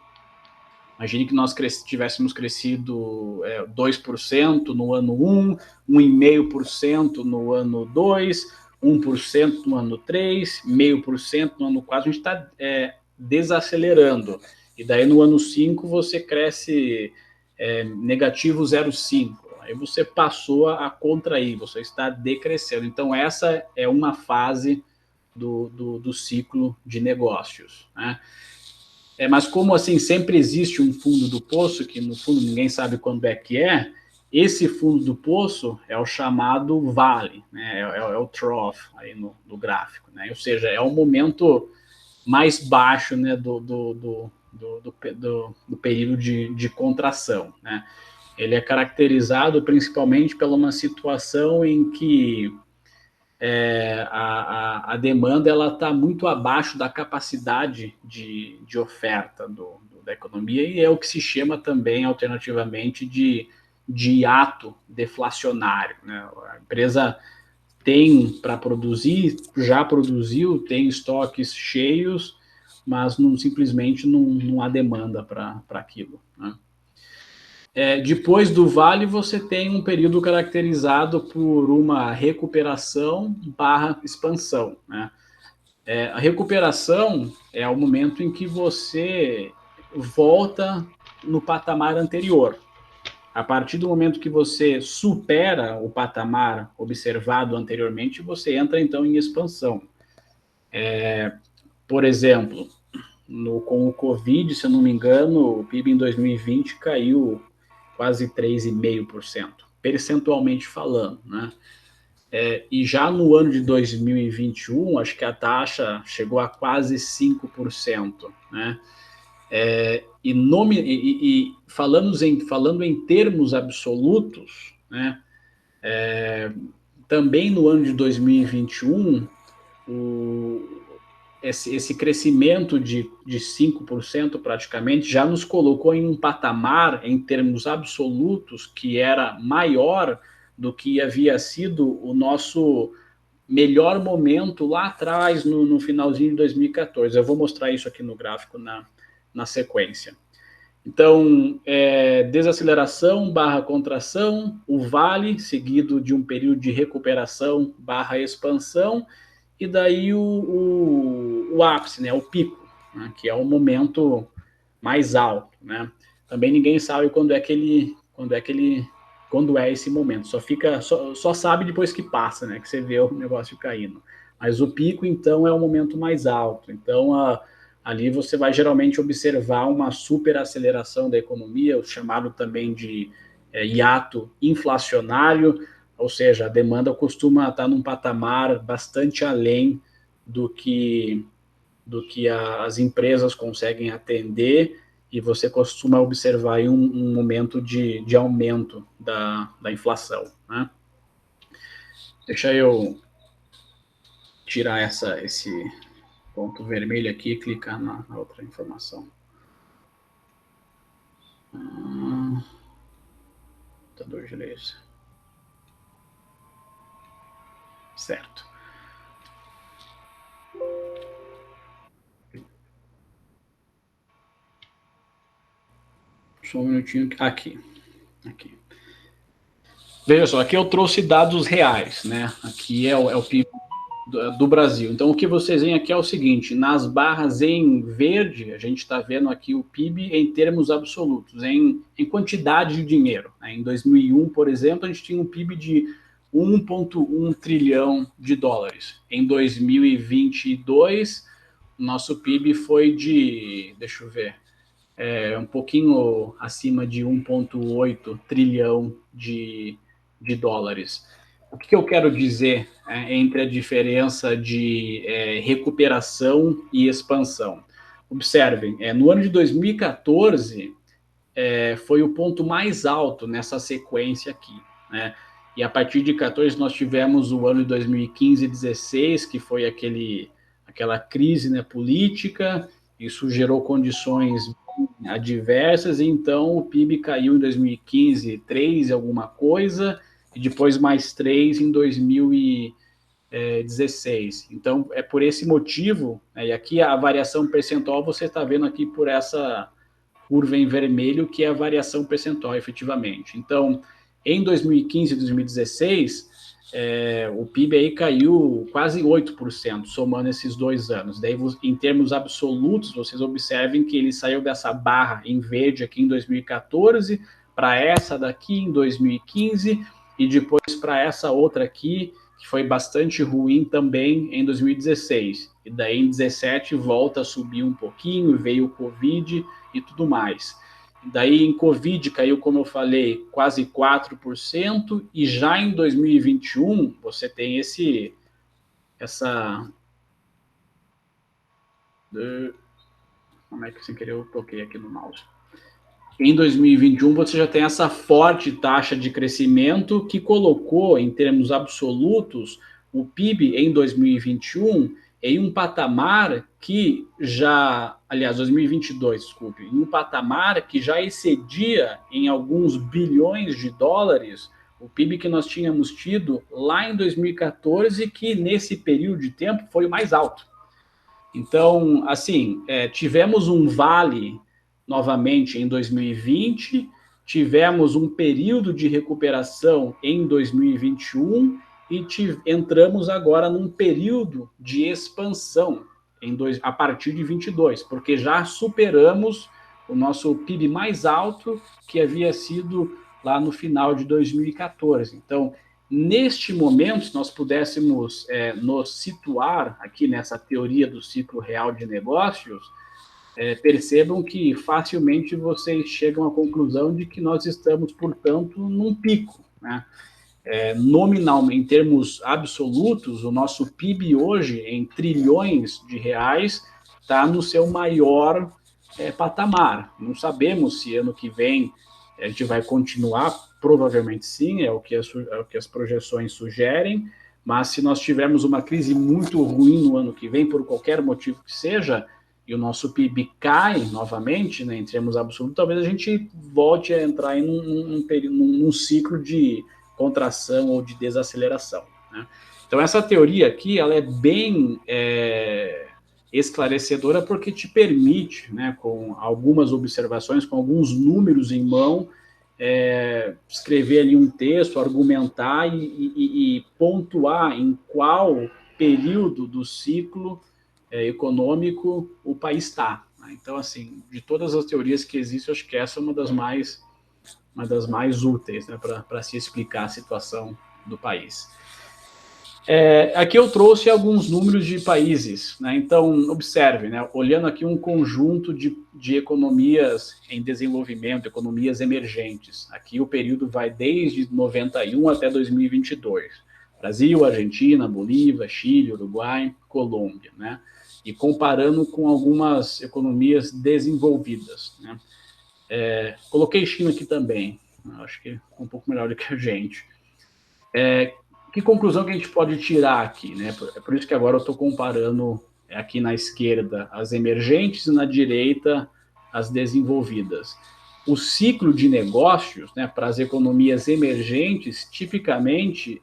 Imagine que nós tivéssemos crescido 2% no ano 1, 1,5% no ano 2, 1% no ano 3, 0,5% no ano 4, a gente está desacelerando. E daí no ano 5 você cresce negativo 0,5. Aí você passou a contrair, você está decrescendo. Então essa é uma fase do ciclo de negócios, né? Mas como assim sempre existe um fundo do poço, que no fundo ninguém sabe quando é que esse fundo do poço é o chamado vale, né? É o trough aí no gráfico, né? Ou seja, é o momento mais baixo, né, do período de contração, né? Ele é caracterizado principalmente pela uma situação em que a demanda ela está muito abaixo da capacidade de oferta da economia, e é o que se chama também, alternativamente, de hiato deflacionário, né? A empresa tem para produzir, já produziu, tem estoques cheios, mas simplesmente não há demanda para aquilo, né? Depois do vale, você tem um período caracterizado por uma recuperação barra expansão, né? A recuperação é o momento em que você volta no patamar anterior. A partir do momento que você supera o patamar observado anteriormente, você entra então em expansão. Por exemplo, com o Covid, se eu não me engano, o PIB em 2020 caiu quase 3,5%, percentualmente falando, né? E já no ano de 2021, acho que a taxa chegou a quase 5%, né? Falando em termos absolutos, né? Também no ano de 2021, esse crescimento de 5% praticamente já nos colocou em um patamar, em termos absolutos, que era maior do que havia sido o nosso melhor momento lá atrás, no finalzinho de 2014. Eu vou mostrar isso aqui no gráfico na sequência. Então, desaceleração barra contração, o vale, seguido de um período de recuperação barra expansão, e daí o ápice, né, o pico, né, que é o momento mais alto, né? Também ninguém sabe quando é esse momento. Só sabe depois que passa, né, que você vê o negócio caindo. Mas o pico, então, é o momento mais alto. Então, ali você vai geralmente observar uma superaceleração da economia, o chamado também de hiato inflacionário, ou seja, a demanda costuma estar num patamar bastante além do que as empresas conseguem atender, e você costuma observar aí um momento de aumento da inflação, né? Deixa eu tirar esse ponto vermelho aqui e clicar na outra informação. Computador de laser. Certo. Só um minutinho. Aqui. Veja só, aqui eu trouxe dados reais, né? Aqui é o PIB do Brasil. Então, o que vocês veem aqui é o seguinte: nas barras em verde, a gente está vendo aqui o PIB em termos absolutos, em quantidade de dinheiro, né? Em 2001, por exemplo, a gente tinha um PIB de 1,1 trilhão de dólares. Em 2022, nosso PIB foi de, deixa eu ver, um pouquinho acima de 1,8 trilhão de dólares. O que eu quero dizer entre a diferença de recuperação e expansão? Observem, no ano de 2014 foi o ponto mais alto nessa sequência aqui, né? E a partir de 14 nós tivemos o ano de 2015 e 16, que foi aquela crise, né, política. Isso gerou condições adversas, e então o PIB caiu em 2015 3 alguma coisa, e depois mais 3 em 2016. Então, é por esse motivo, né, e aqui a variação percentual você está vendo aqui por essa curva em vermelho, que é a variação percentual, efetivamente. Então, em 2015 e 2016, o PIB aí caiu quase 8%, somando esses 2 anos. Daí, em termos absolutos, vocês observem que ele saiu dessa barra em verde aqui em 2014, para essa daqui em 2015, e depois para essa outra aqui, que foi bastante ruim também em 2016. E daí em 2017 volta a subir um pouquinho, veio o Covid e tudo mais. E daí em Covid caiu, como eu falei, quase 4%, e já em 2021 você tem essa... Como é que sem querer eu toquei aqui no mouse? Em 2021 você já tem essa forte taxa de crescimento que colocou, em termos absolutos, o PIB em 2021 em um patamar que já, aliás, 2022, desculpe, em um patamar que já excedia em alguns bilhões de dólares o PIB que nós tínhamos tido lá em 2014, que nesse período de tempo foi o mais alto. Então, assim, tivemos um vale novamente em 2020, tivemos um período de recuperação em 2021 e entramos agora num período de expansão a partir de 22, porque já superamos o nosso PIB mais alto, que havia sido lá no final de 2014. Então, neste momento, se nós pudéssemos nos situar aqui nessa teoria do ciclo real de negócios, percebam que facilmente vocês chegam à conclusão de que nós estamos, portanto, num pico, né? Nominalmente, em termos absolutos, o nosso PIB hoje, em trilhões de reais, está no seu maior patamar. Não sabemos se ano que vem a gente vai continuar, provavelmente sim, é o que as projeções sugerem, mas se nós tivermos uma crise muito ruim no ano que vem, por qualquer motivo que seja, e o nosso PIB cai novamente, né, em termos absolutos, talvez a gente volte a entrar em num ciclo de contração ou de desaceleração, né? Então, essa teoria aqui, ela é bem esclarecedora porque te permite, né, com algumas observações, com alguns números em mão, escrever ali um texto, argumentar e pontuar em qual período do ciclo econômico o país está. Então, assim, de todas as teorias que existem, eu acho que essa é uma das mais úteis, né, para se explicar a situação do país. Aqui eu trouxe alguns números de países, né? Então, observe, né? Olhando aqui um conjunto de economias em desenvolvimento, economias emergentes. Aqui o período vai desde 91 até 2022. Brasil, Argentina, Bolívia, Chile, Uruguai, Colômbia, né? E comparando com algumas economias desenvolvidas, né? Coloquei China aqui também, acho que é um pouco melhor do que a gente. Que conclusão que a gente pode tirar aqui, né? É por isso que agora eu estou comparando aqui na esquerda as emergentes e na direita as desenvolvidas. O ciclo de negócios, né, para as economias emergentes, tipicamente,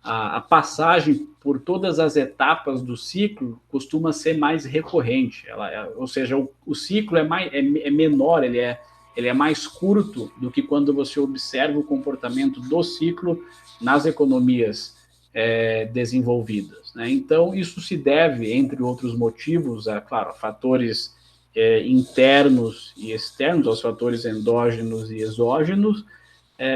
a passagem por todas as etapas do ciclo costuma ser mais recorrente. Ou seja, o ciclo é menor, ele é mais curto do que quando você observa o comportamento do ciclo nas economias desenvolvidas, né? Então, isso se deve, entre outros motivos, a fatores internos e externos, aos fatores endógenos e exógenos,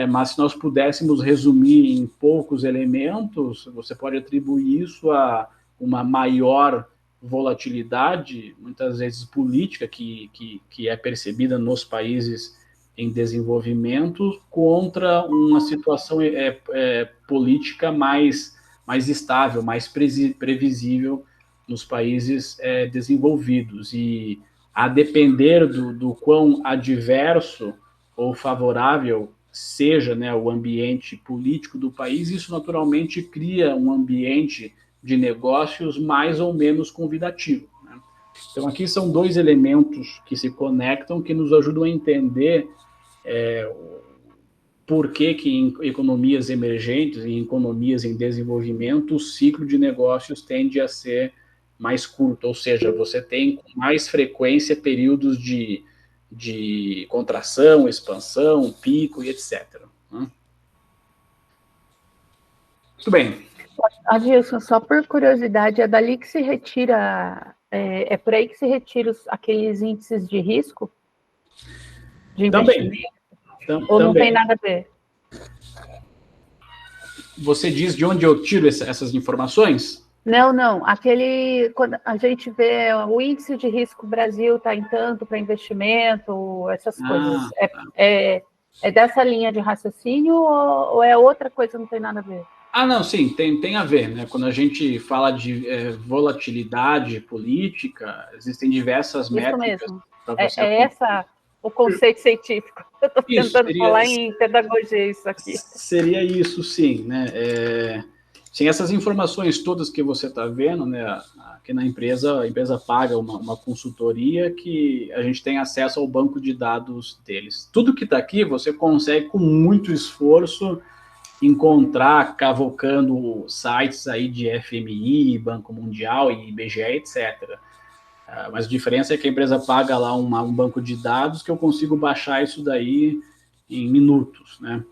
mas se nós pudéssemos resumir em poucos elementos, você pode atribuir isso a uma maior volatilidade, muitas vezes política, que é percebida nos países em desenvolvimento, contra uma situação política mais estável, mais previsível nos países desenvolvidos. E a depender do quão adverso ou favorável seja, né, o ambiente político do país, isso naturalmente cria um ambiente de negócios mais ou menos convidativo, né? Então, aqui são dois elementos que se conectam, que nos ajudam a entender por que em economias emergentes e em economias em desenvolvimento o ciclo de negócios tende a ser mais curto, ou seja, você tem com mais frequência períodos de contração, expansão, pico e etc. Muito bem. Adilson, só por curiosidade, é dali que se retira, é por aí que se retira aqueles índices de risco? De investimento? Ou não tem nada a ver? você diz de onde eu tiro essas informações? Não. Quando a gente vê o índice de risco Brasil está em tanto para investimento, essas coisas. É dessa linha de raciocínio ou é outra coisa, não tem nada a ver? Não, sim, tem a ver, né? Quando a gente fala de volatilidade política, existem diversas Isso métricas mesmo. para você Essa o conceito científico. Eu estou tentando seria, falar em pedagogia isso aqui. seria isso, sim, né? Sim, essas informações todas que você está vendo, né? Aqui na empresa, a empresa paga uma consultoria que a gente tem acesso ao banco de dados deles. Tudo que está aqui você consegue com muito esforço encontrar cavocando sites aí de FMI, Banco Mundial e IBGE, etc. Mas a diferença é que a empresa paga lá um banco de dados que eu consigo baixar isso daí em minutos, né?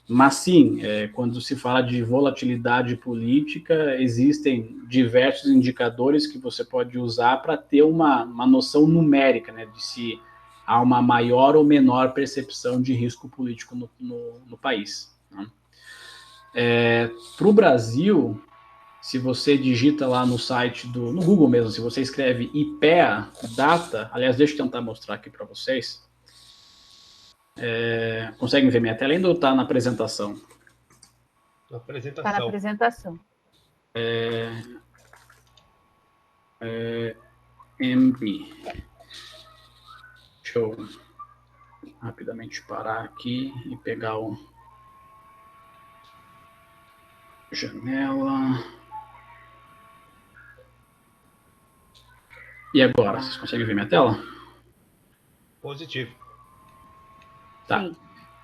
Mas sim, quando se fala de volatilidade política, existem diversos indicadores que você pode usar para ter uma noção numérica, né, de se há uma maior ou menor percepção de risco político no país. Né? Para o Brasil, se você digita lá no site no Google mesmo, se você escreve IPEA Data, aliás, deixa eu tentar mostrar aqui para vocês. Conseguem ver minha tela ainda ou está na apresentação? Na apresentação. Está na apresentação. MP. Deixa eu rapidamente parar aqui e pegar o janela. E agora, vocês conseguem ver minha tela? Positivo. Tá. Sim.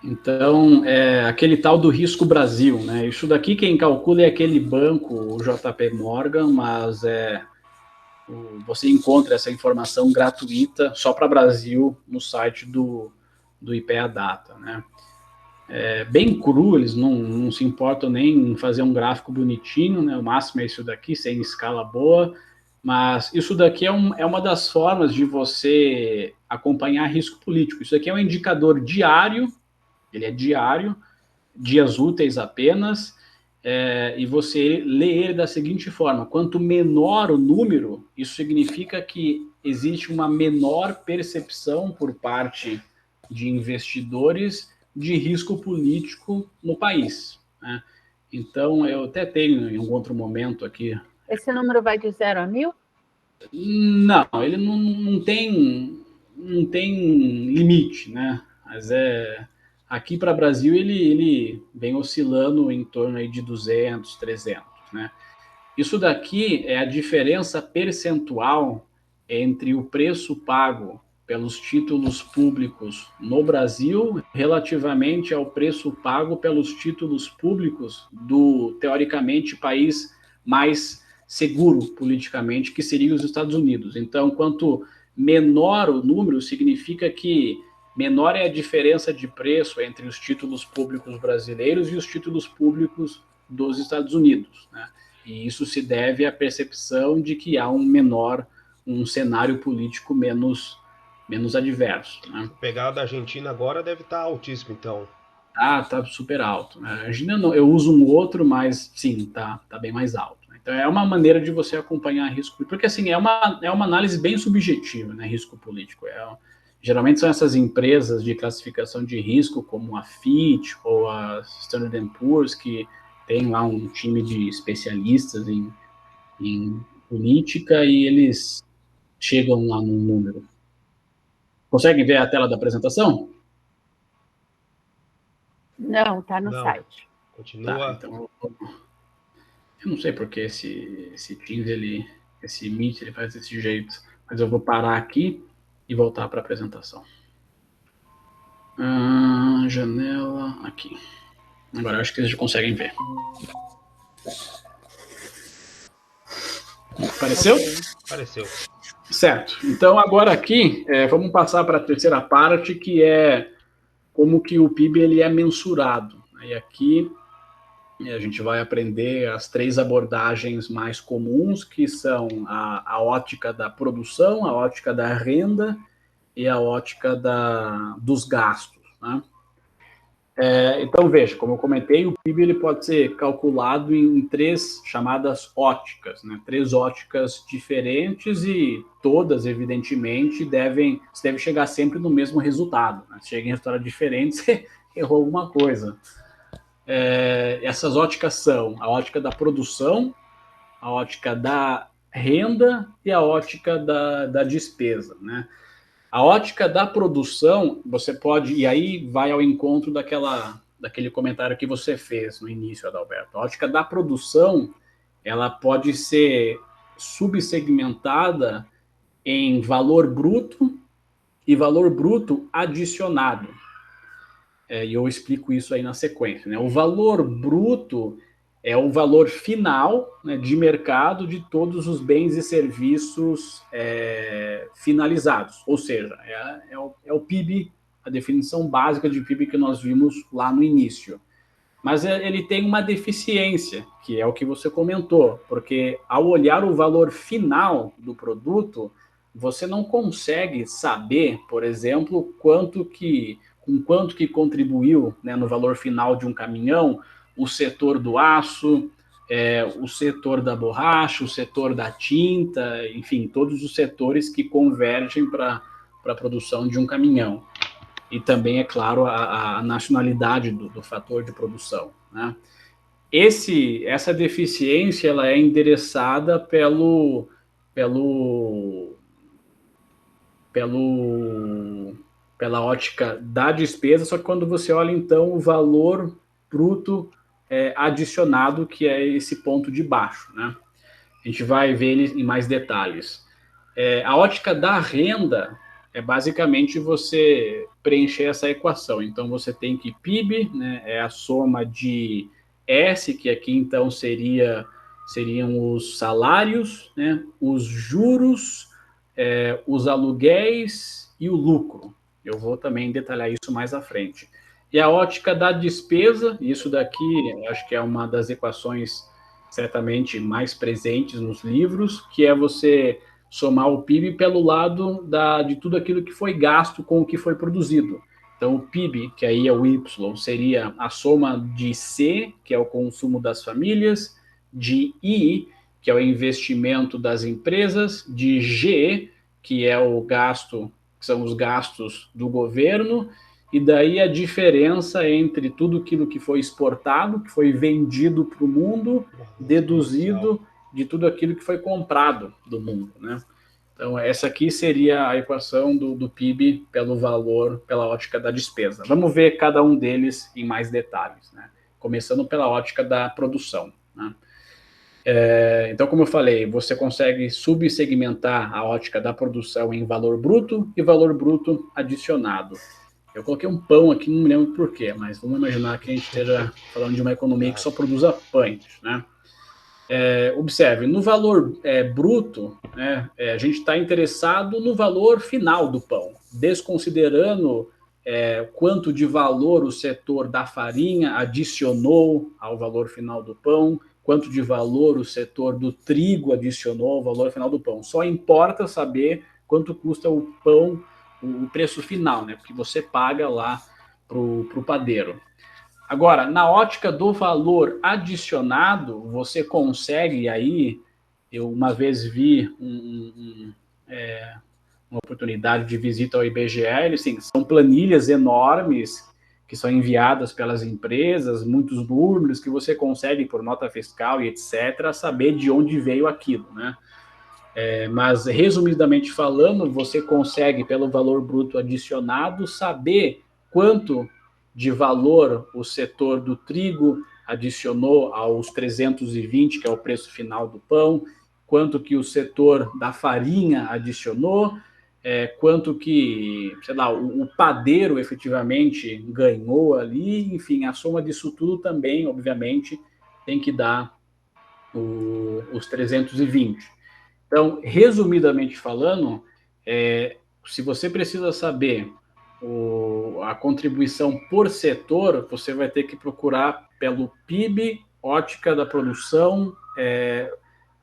Então, aquele tal do Risco Brasil, né? Isso daqui quem calcula é aquele banco, o JP Morgan, mas você encontra essa informação gratuita só para Brasil no site do IPEA Data, né? Bem cru, eles não se importam nem em fazer um gráfico bonitinho, né? O máximo é isso daqui, sem escala boa, mas isso daqui é uma das formas de você acompanhar risco político. Isso aqui é um indicador diário, ele é diário, dias úteis apenas, e você lê ele da seguinte forma: quanto menor o número, isso significa que existe uma menor percepção por parte de investidores de risco político no país, né? Então, eu até tenho em um outro momento aqui. Esse número vai de 0 a 1000? Não, ele não tem limite, né? Mas aqui para o Brasil ele vem oscilando em torno aí de 200, 300, né? Isso daqui é a diferença percentual entre o preço pago pelos títulos públicos no Brasil relativamente ao preço pago pelos títulos públicos do, teoricamente, país mais seguro politicamente, que seria os Estados Unidos. Então, quanto menor o número, significa que menor é a diferença de preço entre os títulos públicos brasileiros e os títulos públicos dos Estados Unidos, né? E isso se deve à percepção de que há um cenário político menos adverso, né? O pegado da Argentina agora deve estar altíssimo, então. Tá super alto, né? A Argentina não, eu uso um outro, mas sim, tá bem mais alto. Então é uma maneira de você acompanhar risco, porque assim, é uma análise bem subjetiva, né? Risco político. Geralmente são essas empresas de classificação de risco, como a Fitch ou a Standard & Poor's, que tem lá um time de especialistas em política e eles chegam lá num número. Conseguem ver a tela da apresentação? Não, está no Não. site. Continua. Então eu não sei porque esse Teams, esse Meet, ele faz desse jeito, mas eu vou parar aqui e voltar para a apresentação. Janela, aqui. Agora acho que vocês já conseguem ver. Apareceu? Apareceu. Certo. Então agora aqui vamos passar para a terceira parte, que é como que o PIB ele é mensurado. E aqui a gente vai aprender as 3 abordagens mais comuns, que são a ótica da produção, a ótica da renda e a ótica dos gastos, né? Então, veja, como eu comentei, o PIB ele pode ser calculado em 3 chamadas óticas, né? 3 óticas diferentes e todas, evidentemente, você deve chegar sempre no mesmo resultado, né? Se chega em resultado diferente, você errou alguma coisa. Essas óticas são a ótica da produção, a ótica da renda e a ótica da despesa, né? A ótica da produção, você pode, e aí vai ao encontro daquele comentário que você fez no início, Adalberto. A ótica da produção, ela pode ser subsegmentada em valor bruto e valor bruto adicionado. E eu explico isso aí na sequência, né? O valor bruto é o valor final, né, de mercado de todos os bens e serviços finalizados, ou seja, é o PIB, a definição básica de PIB que nós vimos lá no início. Mas ele tem uma deficiência, que é o que você comentou, porque ao olhar o valor final do produto, você não consegue saber, por exemplo, com quanto que contribuiu, né, no valor final de um caminhão o setor do aço, o setor da borracha, o setor da tinta, enfim, todos os setores que convergem para a produção de um caminhão. E também, é claro, a nacionalidade do fator de produção, né? Essa deficiência ela é endereçada pela ótica da despesa, só que quando você olha, então, o valor bruto adicionado, que é esse ponto de baixo, né? A gente vai ver ele em mais detalhes. A ótica da renda é basicamente você preencher essa equação. Então, você tem que PIB, né, é a soma de S, que aqui, então, seriam os salários, né, os juros, os aluguéis e o lucro. Eu vou também detalhar isso mais à frente. E a ótica da despesa, isso daqui acho que é uma das equações certamente mais presentes nos livros, que é você somar o PIB pelo lado de tudo aquilo que foi gasto com o que foi produzido. Então, o PIB, que aí é o Y, seria a soma de C, que é o consumo das famílias, de I, que é o investimento das empresas, de G, que é o gasto, que são os gastos do governo, e daí a diferença entre tudo aquilo que foi exportado, que foi vendido para o mundo, deduzido de tudo aquilo que foi comprado do mundo, né? Então, essa aqui seria a equação do PIB pelo valor, pela ótica da despesa. Vamos ver cada um deles em mais detalhes, né? Começando pela ótica da produção, né? Então, como eu falei, você consegue subsegmentar a ótica da produção em valor bruto e valor bruto adicionado. Eu coloquei um pão aqui, não me lembro por quê, mas vamos imaginar que a gente esteja falando de uma economia que só produza pães, né? Observe, no valor bruto, né, a gente está interessado no valor final do pão, desconsiderando quanto de valor o setor da farinha adicionou ao valor final do pão, quanto de valor o setor do trigo adicionou ao valor final do pão. Só importa saber quanto custa o pão, o preço final, né, porque você paga lá para o padeiro. Agora, na ótica do valor adicionado, você consegue, e aí eu uma vez vi uma oportunidade de visita ao IBGE, assim, são planilhas enormes que são enviadas pelas empresas, muitos números que você consegue, por nota fiscal e etc., saber de onde veio aquilo, né? Mas, resumidamente falando, você consegue, pelo valor bruto adicionado, saber quanto de valor o setor do trigo adicionou aos 320, que é o preço final do pão, quanto que o setor da farinha adicionou, quanto que, sei lá, o padeiro efetivamente ganhou ali, enfim, a soma disso tudo também, obviamente, tem que dar os 320. Então, resumidamente falando, se você precisa saber a contribuição por setor, você vai ter que procurar pelo PIB, ótica da produção,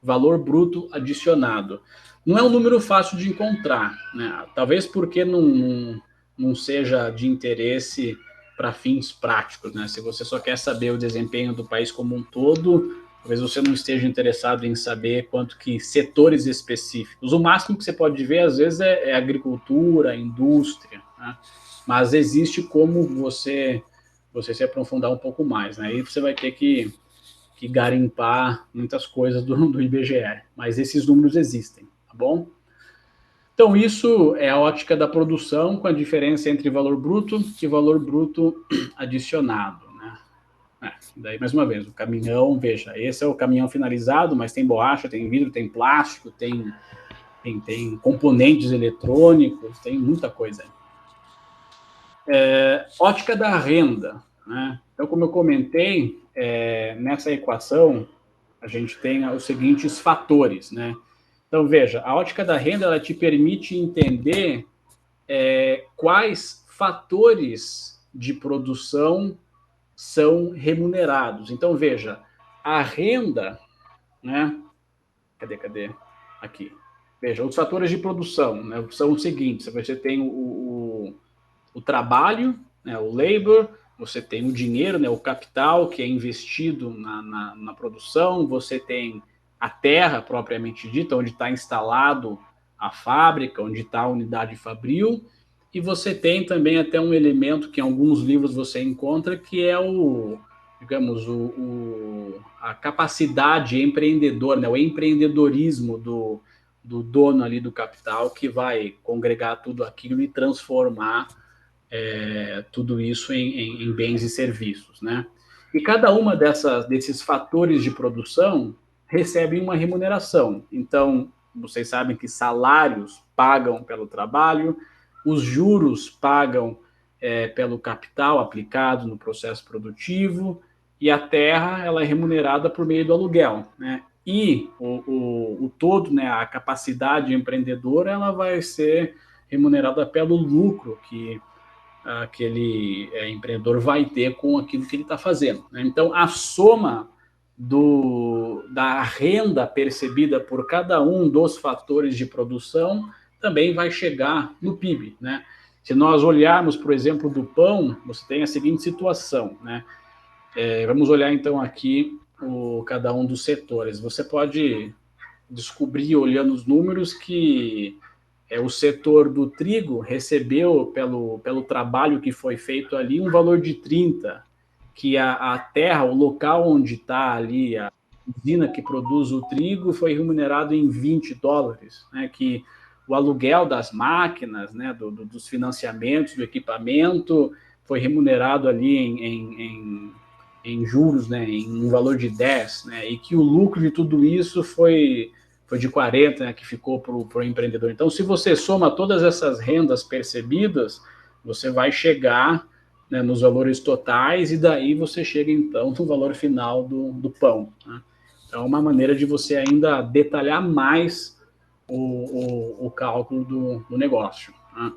valor bruto adicionado. Não é um número fácil de encontrar, né? Talvez porque não seja de interesse para fins práticos, né? Se você só quer saber o desempenho do país como um todo, talvez você não esteja interessado em saber quanto que setores específicos. O máximo que você pode ver, às vezes, é agricultura, indústria, né? Mas existe como você se aprofundar um pouco mais, né? Aí você vai ter que garimpar muitas coisas do IBGE, mas esses números existem, tá bom? Então, isso é a ótica da produção, com a diferença entre valor bruto e valor bruto adicionado, né? Daí, mais uma vez, o caminhão, veja, esse é o caminhão finalizado, mas tem borracha, tem vidro, tem plástico, tem componentes eletrônicos, tem muita coisa aí. Ótica da renda, né? Então, como eu comentei, nessa equação, a gente tem os seguintes fatores, né? Então, veja, a ótica da renda, ela te permite entender quais fatores de produção são remunerados. Então, veja, a renda, né? Cadê? Aqui. Veja, os fatores de produção, né, são os seguintes: você tem o trabalho, né, o labor, você tem o dinheiro, né, o capital que é investido na produção, você tem a terra propriamente dita, onde está instalado a fábrica, onde está a unidade fabril, e você tem também até um elemento que em alguns livros você encontra, que é a capacidade empreendedora, né, o empreendedorismo do dono ali do capital, que vai congregar tudo aquilo e transformar tudo isso em bens e serviços, né? E cada uma desses fatores de produção recebe uma remuneração. Então, vocês sabem que salários pagam pelo trabalho, os juros pagam pelo capital aplicado no processo produtivo, e a terra ela é remunerada por meio do aluguel, né? E o todo, né, a capacidade empreendedora, ela vai ser remunerada pelo lucro que aquele empreendedor vai ter com aquilo que ele está fazendo, né? Então, a soma da renda percebida por cada um dos fatores de produção também vai chegar no PIB, né? Se nós olharmos, por exemplo, do pão, você tem a seguinte situação, né? Vamos olhar, então, aqui cada um dos setores. Você pode descobrir, olhando os números, que o setor do trigo recebeu, pelo trabalho que foi feito ali, um valor de 30, que a terra, o local onde está ali a usina que produz o trigo, foi remunerado em $20, né? Que o aluguel das máquinas, né, dos financiamentos, do equipamento, foi remunerado ali em juros, né, em um valor de 10, né, e que o lucro de tudo isso foi de 40, né, que ficou para o empreendedor. Então, se você soma todas essas rendas percebidas, você vai chegar, né, nos valores totais, e daí você chega, então, no valor final do pão, né? Então, é uma maneira de você ainda detalhar mais o cálculo do negócio, né?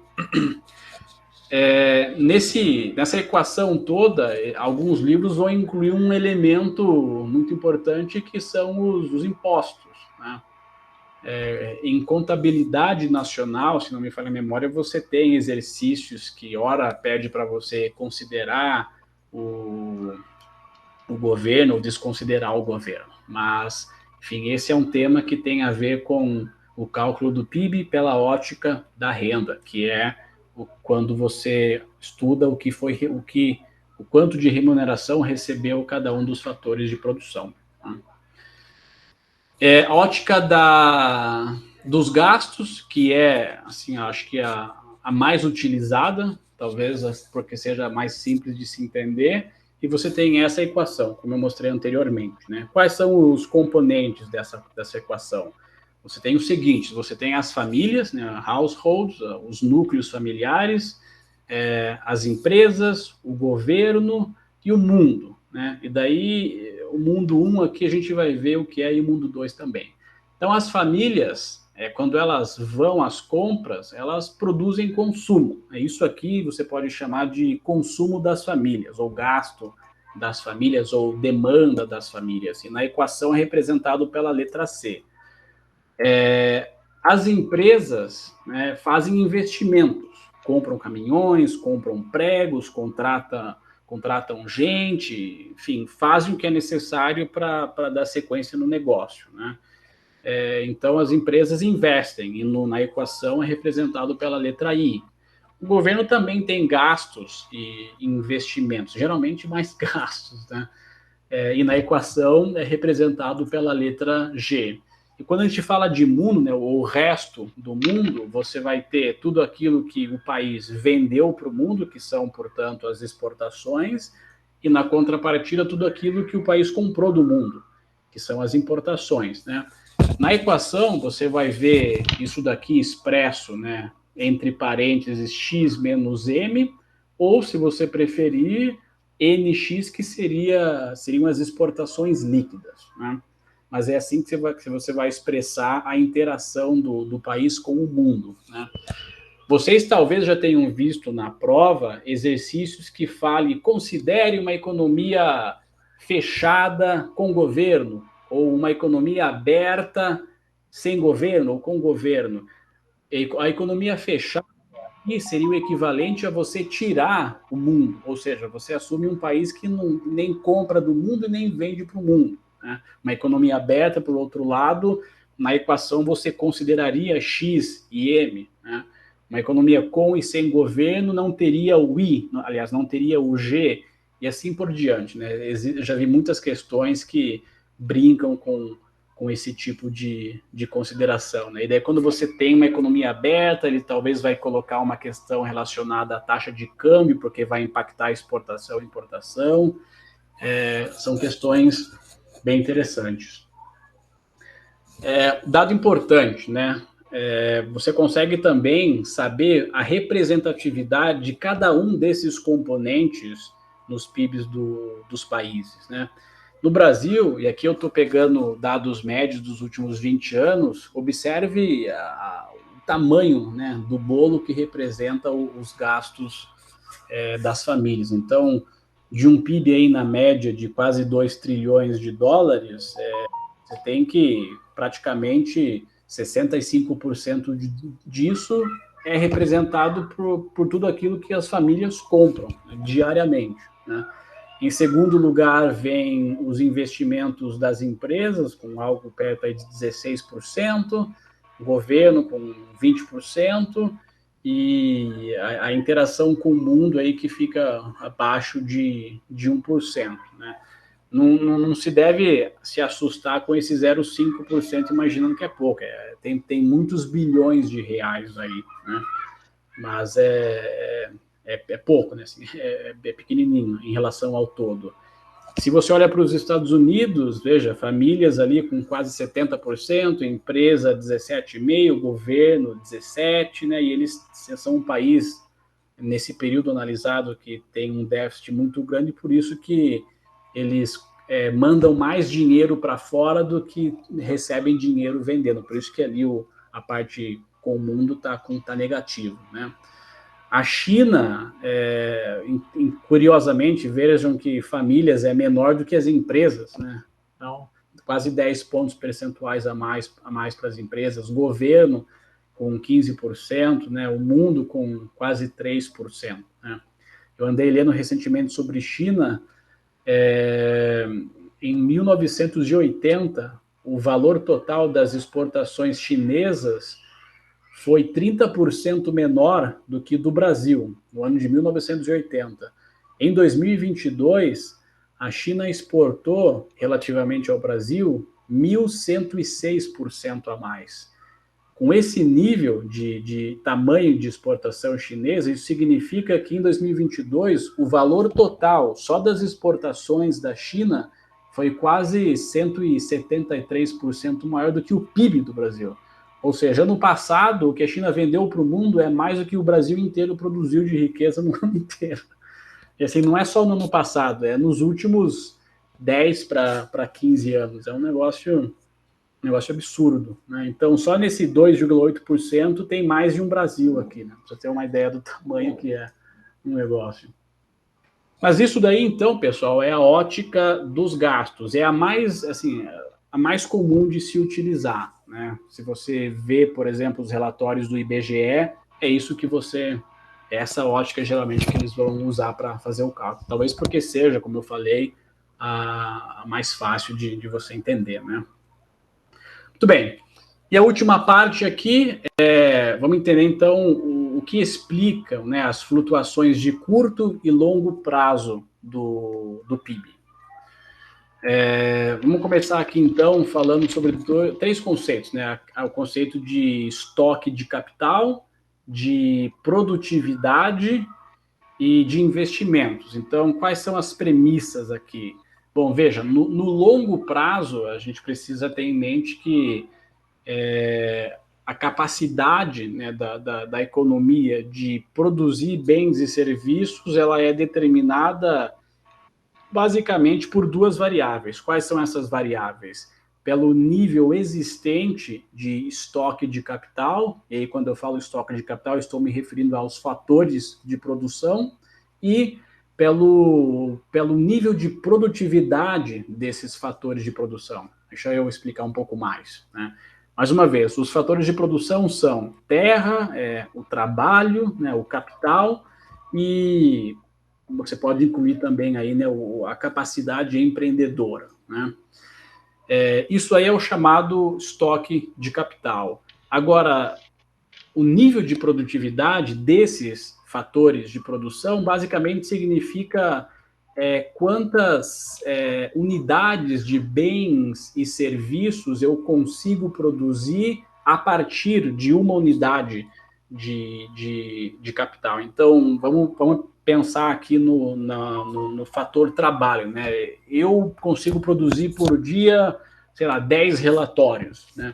Nessa equação toda, alguns livros vão incluir um elemento muito importante, que são os impostos, né? Em contabilidade nacional, se não me falha a memória, você tem exercícios que, ora, pede para você considerar o governo ou desconsiderar o governo. Mas, enfim, esse é um tema que tem a ver com o cálculo do PIB pela ótica da renda, que é quando você estuda o quanto de remuneração recebeu cada um dos fatores de produção. A ótica dos gastos, que é, assim, acho que a mais utilizada, talvez porque seja mais simples de se entender, e você tem essa equação, como eu mostrei anteriormente, né? Quais são os componentes dessa equação? Você tem o seguinte: você tem as famílias, né, households, os núcleos familiares, as empresas, o governo e o mundo, né? E daí, o mundo 1 aqui a gente vai ver o que é, e o mundo 2 também. Então, as famílias, quando elas vão às compras, elas produzem consumo. Isso aqui você pode chamar de consumo das famílias, ou gasto das famílias, ou demanda das famílias. E na equação é representado pela letra C. As empresas, né, fazem investimentos. compram caminhões, compram pregos, contratam gente, enfim, fazem o que é necessário para dar sequência no negócio, né? Então, as empresas investem, e na equação é representado pela letra I. O governo também tem gastos e investimentos, geralmente mais gastos, né? E na equação é representado pela letra G. E quando a gente fala de mundo, né, o resto do mundo, você vai ter tudo aquilo que o país vendeu para o mundo, que são, portanto, as exportações, e na contrapartida, tudo aquilo que o país comprou do mundo, que são as importações, né? Na equação, você vai ver isso daqui expresso, né, entre parênteses x menos m, ou, se você preferir, NX, que seriam as exportações líquidas, né? Mas é assim que você vai expressar a interação do país com o mundo, né? Vocês talvez já tenham visto na prova exercícios que falem, considere uma economia fechada com governo, ou uma economia aberta sem governo ou com governo. A economia fechada seria o equivalente a você tirar o mundo, ou seja, você assume um país que nem compra do mundo e nem vende para o mundo, né? Uma economia aberta, por outro lado, na equação você consideraria X e M, né? Uma economia com e sem governo não teria o I, aliás, não teria o G, e assim por diante, né? Eu já vi muitas questões que brincam com esse tipo de consideração, né? E daí, quando você tem uma economia aberta, ele talvez vai colocar uma questão relacionada à taxa de câmbio, porque vai impactar a exportação e importação. São questões bem interessantes. Dado importante, né? Você consegue também saber a representatividade de cada um desses componentes nos PIBs dos países, né? No Brasil, e aqui eu estou pegando dados médios dos últimos 20 anos, observe o tamanho, né, do bolo que representa os gastos das famílias. Então, de um PIB aí na média de quase 2 trilhões de dólares, você tem que praticamente 65% disso é representado por tudo aquilo que as famílias compram, né, diariamente, né? Em segundo lugar, vem os investimentos das empresas, com algo perto aí de 16%, o governo com 20%, e a interação com o mundo aí que fica abaixo de 1%, né? Não se deve se assustar com esse 0,5%, imaginando que é pouco. Tem muitos bilhões de reais aí, né? Mas é pouco, né? Assim, é pequenininho em relação ao todo. Se você olha para os Estados Unidos, veja, famílias ali com quase 70%, empresa 17,5%, governo 17%, né? E eles são um país, nesse período analisado, que tem um déficit muito grande, por isso que eles mandam mais dinheiro para fora do que recebem dinheiro vendendo. Por isso que ali a parte com o mundo tá negativo, né? A China, curiosamente, vejam que famílias é menor do que as empresas, né? Então, quase 10 pontos percentuais a mais para as empresas, governo com 15%, né? O mundo com quase 3%, né? Eu andei lendo recentemente sobre China. Em 1980, o valor total das exportações chinesas foi 30% menor do que do Brasil, no ano de 1980. Em 2022, a China exportou, relativamente ao Brasil, 1.106% a mais. Com esse nível de tamanho de exportação chinesa, isso significa que em 2022, o valor total só das exportações da China foi quase 173% maior do que o PIB do Brasil. Ou seja, ano passado, o que a China vendeu para o mundo é mais do que o Brasil inteiro produziu de riqueza no ano inteiro. E assim, não é só no ano passado, é nos últimos 10 para 15 anos. É um negócio absurdo, né? Então, só nesse 2,8% tem mais de um Brasil aqui, né? Pra você ter uma ideia do tamanho que é um negócio. Mas isso daí, então, pessoal, é a ótica dos gastos. É a mais comum de se utilizar, né? Se você vê, por exemplo, os relatórios do IBGE, é isso que você é essa ótica, geralmente, que eles vão usar para fazer o cálculo. Talvez porque seja, como eu falei, a mais fácil de você entender, né? Muito bem. E a última parte aqui, vamos entender, então, o que explica, né, as flutuações de curto e longo prazo do PIB. Vamos começar aqui, então, falando sobre três conceitos, né? O conceito de estoque de capital, de produtividade e de investimentos. Então, quais são as premissas aqui? Bom, veja, no longo prazo, a gente precisa ter em mente que a capacidade, né, da economia de produzir bens e serviços, ela é determinada basicamente por duas variáveis. Quais são essas variáveis? Pelo nível existente de estoque de capital, e aí quando eu falo estoque de capital, estou me referindo aos fatores de produção, e pelo nível de produtividade desses fatores de produção. Deixa eu explicar um pouco mais, né? Mais uma vez, os fatores de produção são terra, o trabalho, né, o capital, e você pode incluir também aí, né, a capacidade empreendedora, né? Isso aí é o chamado estoque de capital. Agora, o nível de produtividade desses fatores de produção basicamente significa quantas unidades de bens e serviços eu consigo produzir a partir de uma unidade de capital. Então, vamos pensar aqui no fator trabalho, né? Eu consigo produzir por dia, sei lá, 10 relatórios, né?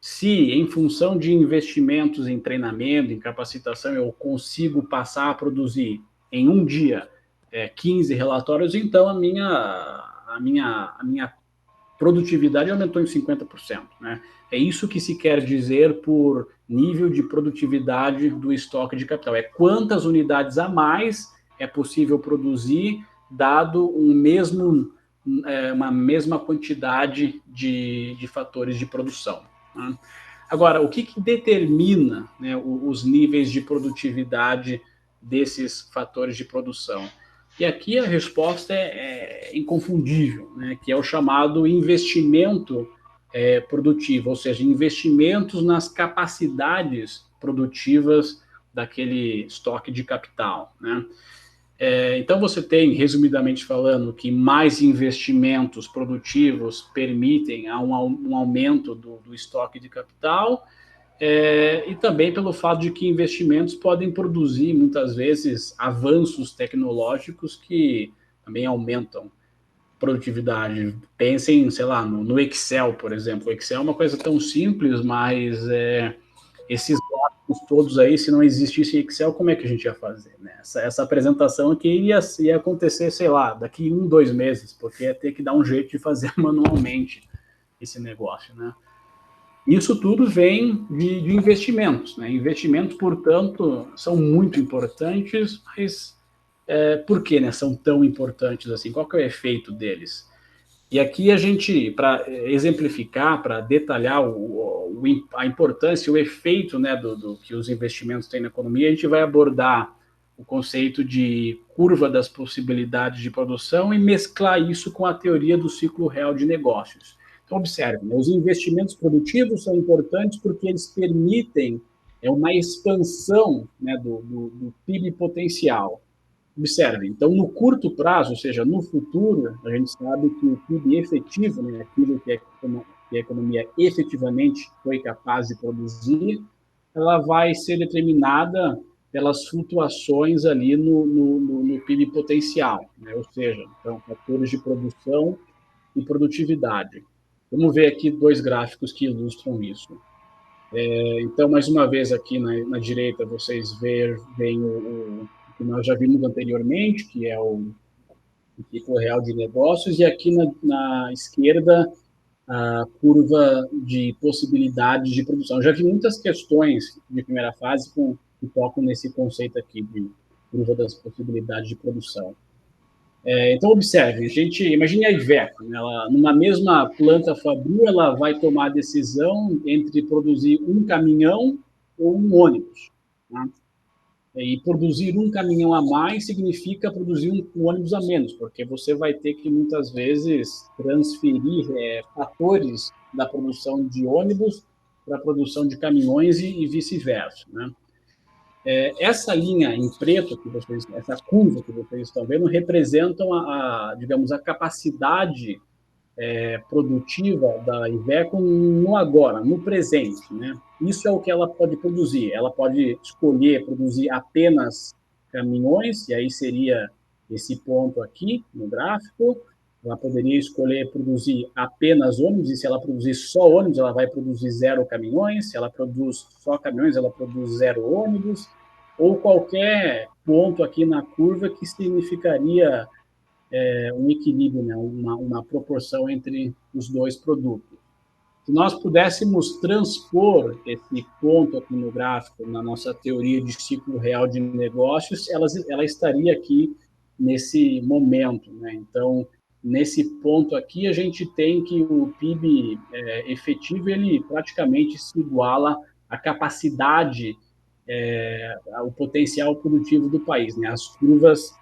Se, em função de investimentos em treinamento, em capacitação, eu consigo passar a produzir em um dia 15 relatórios, então a minha produtividade aumentou em 50%. Né? É isso que se quer dizer por nível de produtividade do estoque de capital. É quantas unidades a mais é possível produzir, dado uma mesma quantidade de fatores de produção. Né? Agora, o que determina, né, os níveis de produtividade desses fatores de produção? E aqui a resposta é inconfundível, né, que é o chamado investimento produtivo, ou seja, investimentos nas capacidades produtivas daquele estoque de capital, né? Então você tem, resumidamente falando, que mais investimentos produtivos permitem um aumento do estoque de capital, e também pelo fato de que investimentos podem produzir, muitas vezes, avanços tecnológicos que também aumentam produtividade. Pensem, sei lá, no Excel, por exemplo. O Excel é uma coisa tão simples, mas esses gráficos todos aí, se não existisse Excel, como é que a gente ia fazer? Né? Essa apresentação aqui ia acontecer, sei lá, daqui 1, 2 meses, porque ia ter que dar um jeito de fazer manualmente esse negócio, né? Isso tudo vem de investimentos, né? Investimentos, portanto, são muito importantes, mas por que, né, são tão importantes assim? Qual que é o efeito deles? E aqui a gente, para exemplificar, para detalhar a importância, o efeito, né, do que os investimentos têm na economia, a gente vai abordar o conceito de curva das possibilidades de produção e mesclar isso com a teoria do ciclo real de negócios. Então, observe, né, os investimentos produtivos são importantes porque eles permitem uma expansão, né, do PIB potencial. Observe, então, no curto prazo, ou seja, no futuro, a gente sabe que o PIB efetivo, né, aquilo que a economia efetivamente foi capaz de produzir, ela vai ser determinada pelas flutuações ali no PIB potencial, né? Ou seja, então, fatores de produção e produtividade. Vamos ver aqui 2 gráficos que ilustram isso. Então, mais uma vez, aqui na direita, vocês veem o que nós já vimos anteriormente, que é o ciclo real de negócios, e aqui na esquerda, a curva de possibilidades de produção. Eu já vi muitas questões de primeira fase que tocam nesse conceito aqui de curva das possibilidades de produção. Então, observe, imagine a Iveco, né? Numa mesma planta fabril, ela vai tomar a decisão entre produzir um caminhão ou um ônibus. Né? E produzir um caminhão a mais significa produzir um ônibus a menos, porque você vai ter que, muitas vezes, transferir fatores da produção de ônibus para a produção de caminhões e vice-versa, né? Essa linha em preto, essa curva que vocês estão vendo, representam, digamos, a capacidade produtiva da Iveco no agora, no presente, né? Isso é o que ela pode produzir. Ela pode escolher produzir apenas caminhões, e aí seria esse ponto aqui no gráfico. Ela poderia escolher produzir apenas ônibus, e se ela produzir só ônibus, ela vai produzir 0 caminhões. Se ela produz só caminhões, ela produz 0 ônibus. Ou qualquer ponto aqui na curva que significaria um equilíbrio, né? uma proporção entre os dois produtos. Se nós pudéssemos transpor esse ponto aqui no gráfico, na nossa teoria de ciclo real de negócios, ela estaria aqui nesse momento, né? Então, nesse ponto aqui, a gente tem que o PIB efetivo, ele praticamente se iguala à capacidade, ao potencial produtivo do país, né? As curvas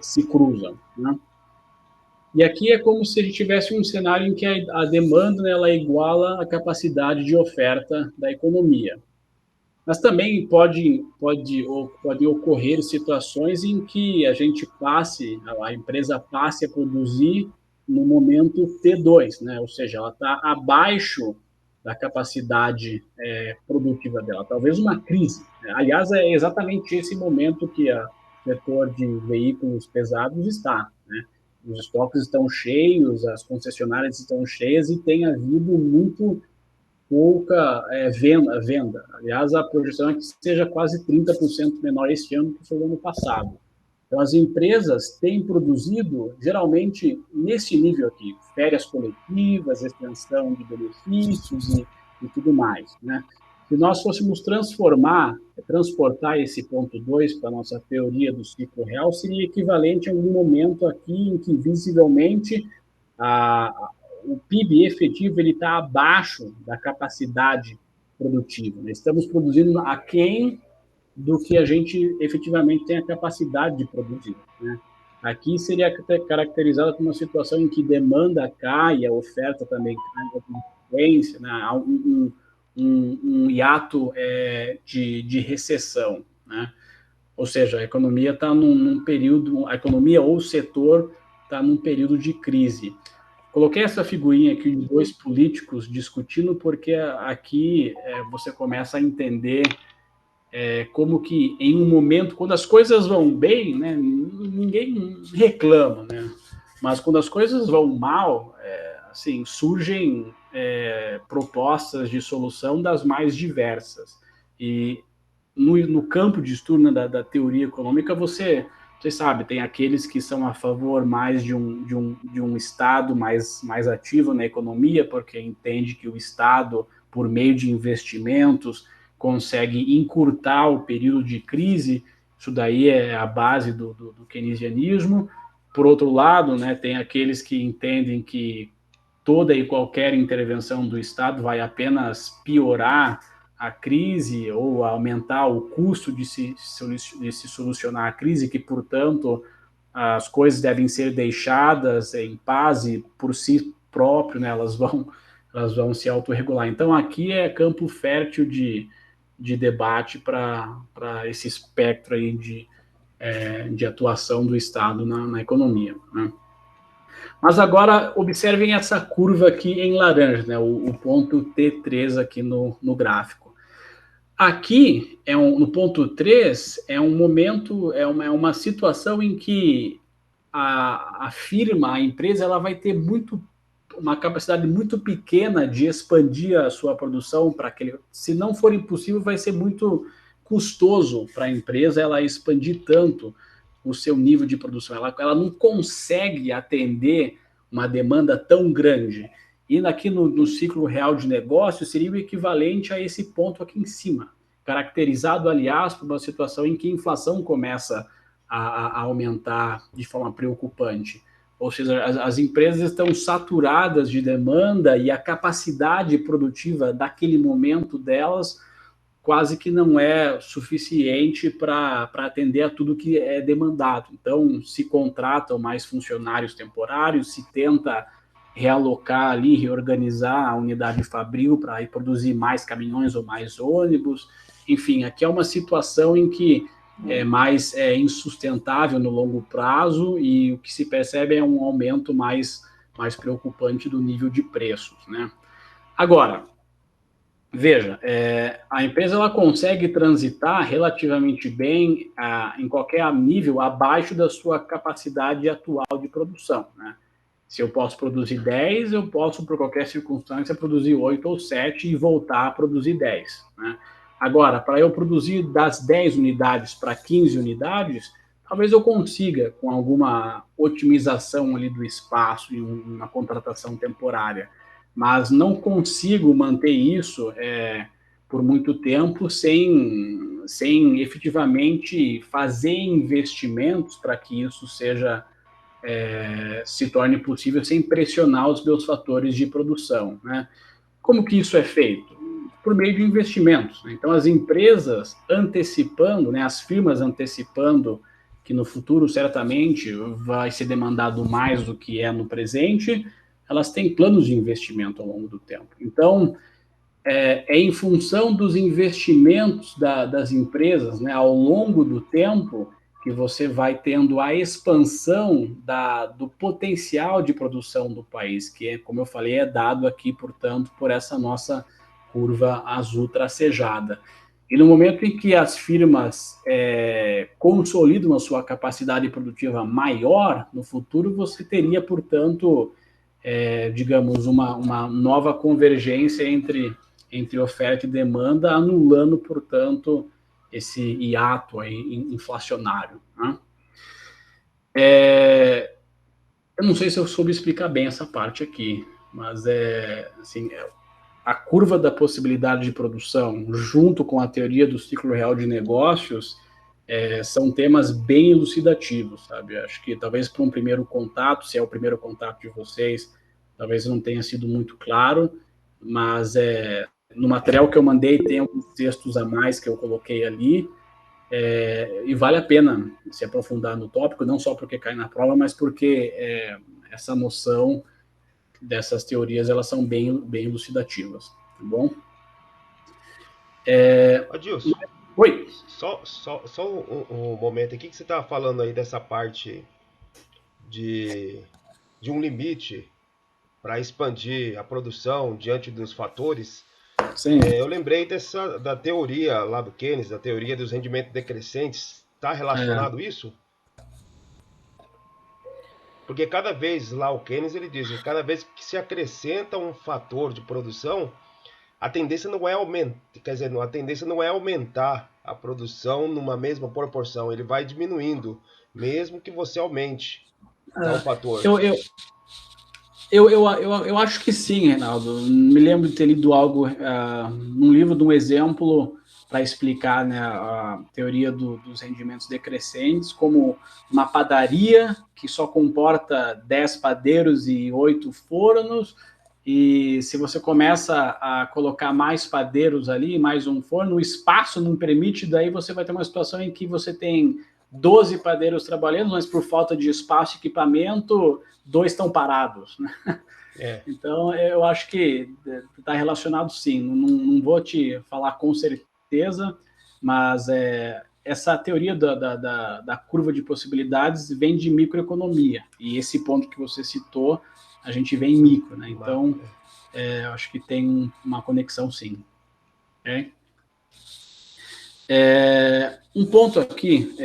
se cruzam, né? E aqui é como se a gente tivesse um cenário em que a demanda, né, ela iguala a capacidade de oferta da economia. Mas também pode ocorrer situações em que a empresa passe a produzir no momento T2, né? Ou seja, ela está abaixo da capacidade produtiva dela, talvez uma crise. Aliás, é exatamente esse momento que o setor de veículos pesados está, né? Os estoques estão cheios, as concessionárias estão cheias e tem havido muito pouca venda. Aliás, a projeção é que seja quase 30% menor este ano que foi o ano passado. Então, as empresas têm produzido, geralmente, nesse nível aqui, férias coletivas, extensão de benefícios e tudo mais, né? Se nós fôssemos transportar esse ponto 2 para a nossa teoria do ciclo real, seria equivalente a algum momento aqui em que, visivelmente, o PIB efetivo está abaixo da capacidade produtiva, né? Estamos produzindo aquém do que a gente efetivamente tem a capacidade de produzir, né? Aqui seria caracterizada como uma situação em que demanda cai, a oferta também cai com frequência, né? Há um hiato de recessão, né? Ou seja, a economia está num período, a economia ou o setor está num período de crise. Coloquei essa figurinha aqui de dois políticos discutindo porque aqui você começa a entender como que em um momento, quando as coisas vão bem, né, ninguém reclama, né? Mas quando as coisas vão mal, assim, surgem propostas de solução das mais diversas. E no campo de estudo, né, da teoria econômica, você sabe, tem aqueles que são a favor mais de um Estado mais ativo na economia, porque entende que o Estado, por meio de investimentos, consegue encurtar o período de crise. Isso daí é a base do keynesianismo. Por outro lado, né, tem aqueles que entendem que toda e qualquer intervenção do Estado vai apenas piorar a crise ou aumentar o custo de se solucionar a crise, que, portanto, as coisas devem ser deixadas em paz e por si próprio, né, elas vão se autorregular. Então, aqui é campo fértil de debate para esse espectro aí de atuação do Estado na economia, né? Mas agora observem essa curva aqui em laranja, né, o ponto T3 aqui no gráfico. Aqui, no ponto 3, é um momento, é uma situação em que a firma, a empresa, ela vai ter uma capacidade muito pequena de expandir a sua produção para se não for impossível, vai ser muito custoso para a empresa ela expandir tanto o seu nível de produção. Ela não consegue atender uma demanda tão grande. E aqui no ciclo real de negócio seria o equivalente a esse ponto aqui em cima, caracterizado, aliás, por uma situação em que a inflação começa a aumentar de forma preocupante. Ou seja, as empresas estão saturadas de demanda e a capacidade produtiva daquele momento delas quase que não é suficiente para atender a tudo que é demandado. Então, se contratam mais funcionários temporários, se tenta realocar ali, reorganizar a unidade fabril para produzir mais caminhões ou mais ônibus. Enfim, aqui é uma situação em que é mais insustentável no longo prazo e o que se percebe é um aumento mais preocupante do nível de preços, né? Agora, veja, a empresa ela consegue transitar relativamente bem em qualquer nível abaixo da sua capacidade atual de produção, né? Se eu posso produzir 10, eu posso, por qualquer circunstância, produzir 8 ou 7 e voltar a produzir 10, né? Agora, para eu produzir das 10 unidades para 15 unidades, talvez eu consiga, com alguma otimização ali do espaço e uma contratação temporária, mas não consigo manter isso por muito tempo sem efetivamente fazer investimentos para que isso se torne possível sem pressionar os meus fatores de produção, né? Como que isso é feito? Por meio de investimentos, né? Então, as empresas antecipando, né, as firmas antecipando que no futuro certamente vai ser demandado mais do que é no presente, elas têm planos de investimento ao longo do tempo. Então, em função dos investimentos das empresas, né, ao longo do tempo, que você vai tendo a expansão do potencial de produção do país, que, como eu falei, é dado aqui, portanto, por essa nossa curva azul tracejada. E no momento em que as firmas consolidam a sua capacidade produtiva maior, no futuro você teria, portanto, digamos, uma nova convergência entre oferta e demanda, anulando, portanto, esse hiato aí inflacionário, né? Eu não sei se eu soube explicar bem essa parte aqui, mas assim, a curva da possibilidade de produção, junto com a teoria do ciclo real de negócios, são temas bem elucidativos, sabe? Acho que talvez para um primeiro contato, se é o primeiro contato de vocês, talvez não tenha sido muito claro, mas no material que eu mandei tem alguns textos a mais que eu coloquei ali, e vale a pena se aprofundar no tópico, não só porque cai na prova, mas porque essa noção dessas teorias, elas são bem elucidativas, tá bom? Adilson, oi. Só um momento aqui que você estava falando aí dessa parte de um limite para expandir a produção diante dos fatores. Sim. Eu lembrei da teoria lá do Keynes, da teoria dos rendimentos decrescentes. Está relacionado isso? Porque cada vez, lá o Keynes ele diz que cada vez que se acrescenta um fator de produção, a tendência não é aumentar, quer dizer, a tendência não é aumentar a produção numa mesma proporção, ele vai diminuindo, mesmo que você aumente o fator. Eu acho que sim, Reinaldo. Me lembro de ter lido algo num livro de um exemplo para explicar, né, a teoria dos rendimentos decrescentes como uma padaria que só comporta 10 padeiros e 8 fornos, e se você começa a colocar mais padeiros ali, mais um forno, o espaço não permite, daí você vai ter uma situação em que você tem 12 padeiros trabalhando, mas por falta de espaço e equipamento, 2 estão parados, né? Então, eu acho que está relacionado sim, não vou te falar com certeza, mas essa teoria da curva de possibilidades vem de microeconomia, e esse ponto que você citou, a gente vê em micro, né? Então, eu acho que tem uma conexão sim. Um ponto aqui,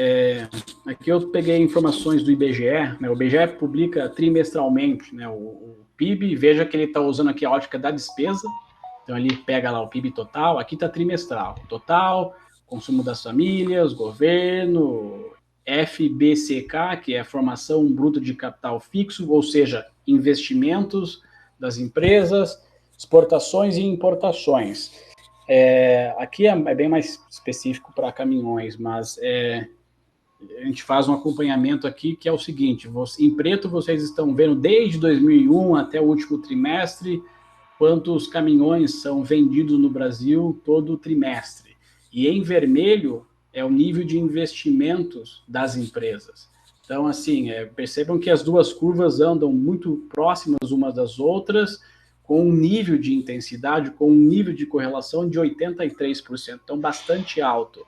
aqui eu peguei informações do IBGE, né? O IBGE publica trimestralmente, né, o PIB, veja que ele está usando aqui a ótica da despesa, então ele pega lá o PIB total, aqui está trimestral, total, consumo das famílias, governo, FBCK, que é a formação bruta de capital fixo, ou seja, investimentos das empresas, exportações e importações. Aqui é bem mais específico para caminhões, mas a gente faz um acompanhamento aqui que é o seguinte, em preto vocês estão vendo desde 2001 até o último trimestre, quantos caminhões são vendidos no Brasil todo trimestre. e em vermelho é o nível de investimentos das empresas. Então, assim, percebam que as duas curvas andam muito próximas umas das outras, com um nível de intensidade, com um nível de correlação de 83%, então bastante alto.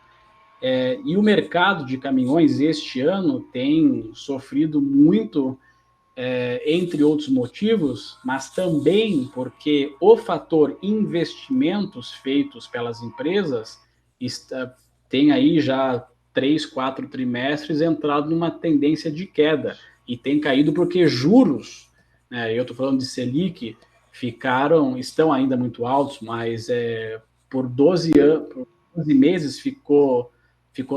E o mercado de caminhões este ano tem sofrido muito, entre outros motivos, mas também porque o fator investimentos feitos pelas empresas tem aí já 3, 4 trimestres entrado numa tendência de queda, e tem caído porque juros, eu estou falando de Selic, estão ainda muito altos, mas por 12 meses ficou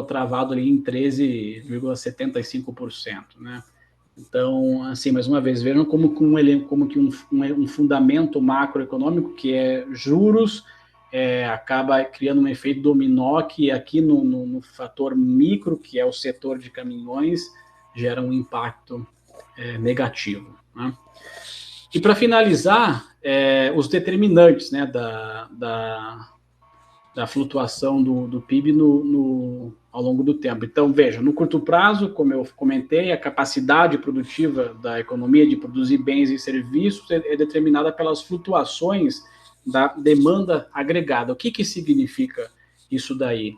travado ali em 13,75%, né? Então, assim, mais uma vez, vejam como que um fundamento macroeconômico, que é juros, acaba criando um efeito dominó, que aqui no fator micro, que é o setor de caminhões, gera um impacto negativo, né? E para finalizar, os determinantes, né, da flutuação do PIB ao longo do tempo. Então, veja, no curto prazo, como eu comentei, a capacidade produtiva da economia de produzir bens e serviços é determinada pelas flutuações da demanda agregada. O que significa isso daí?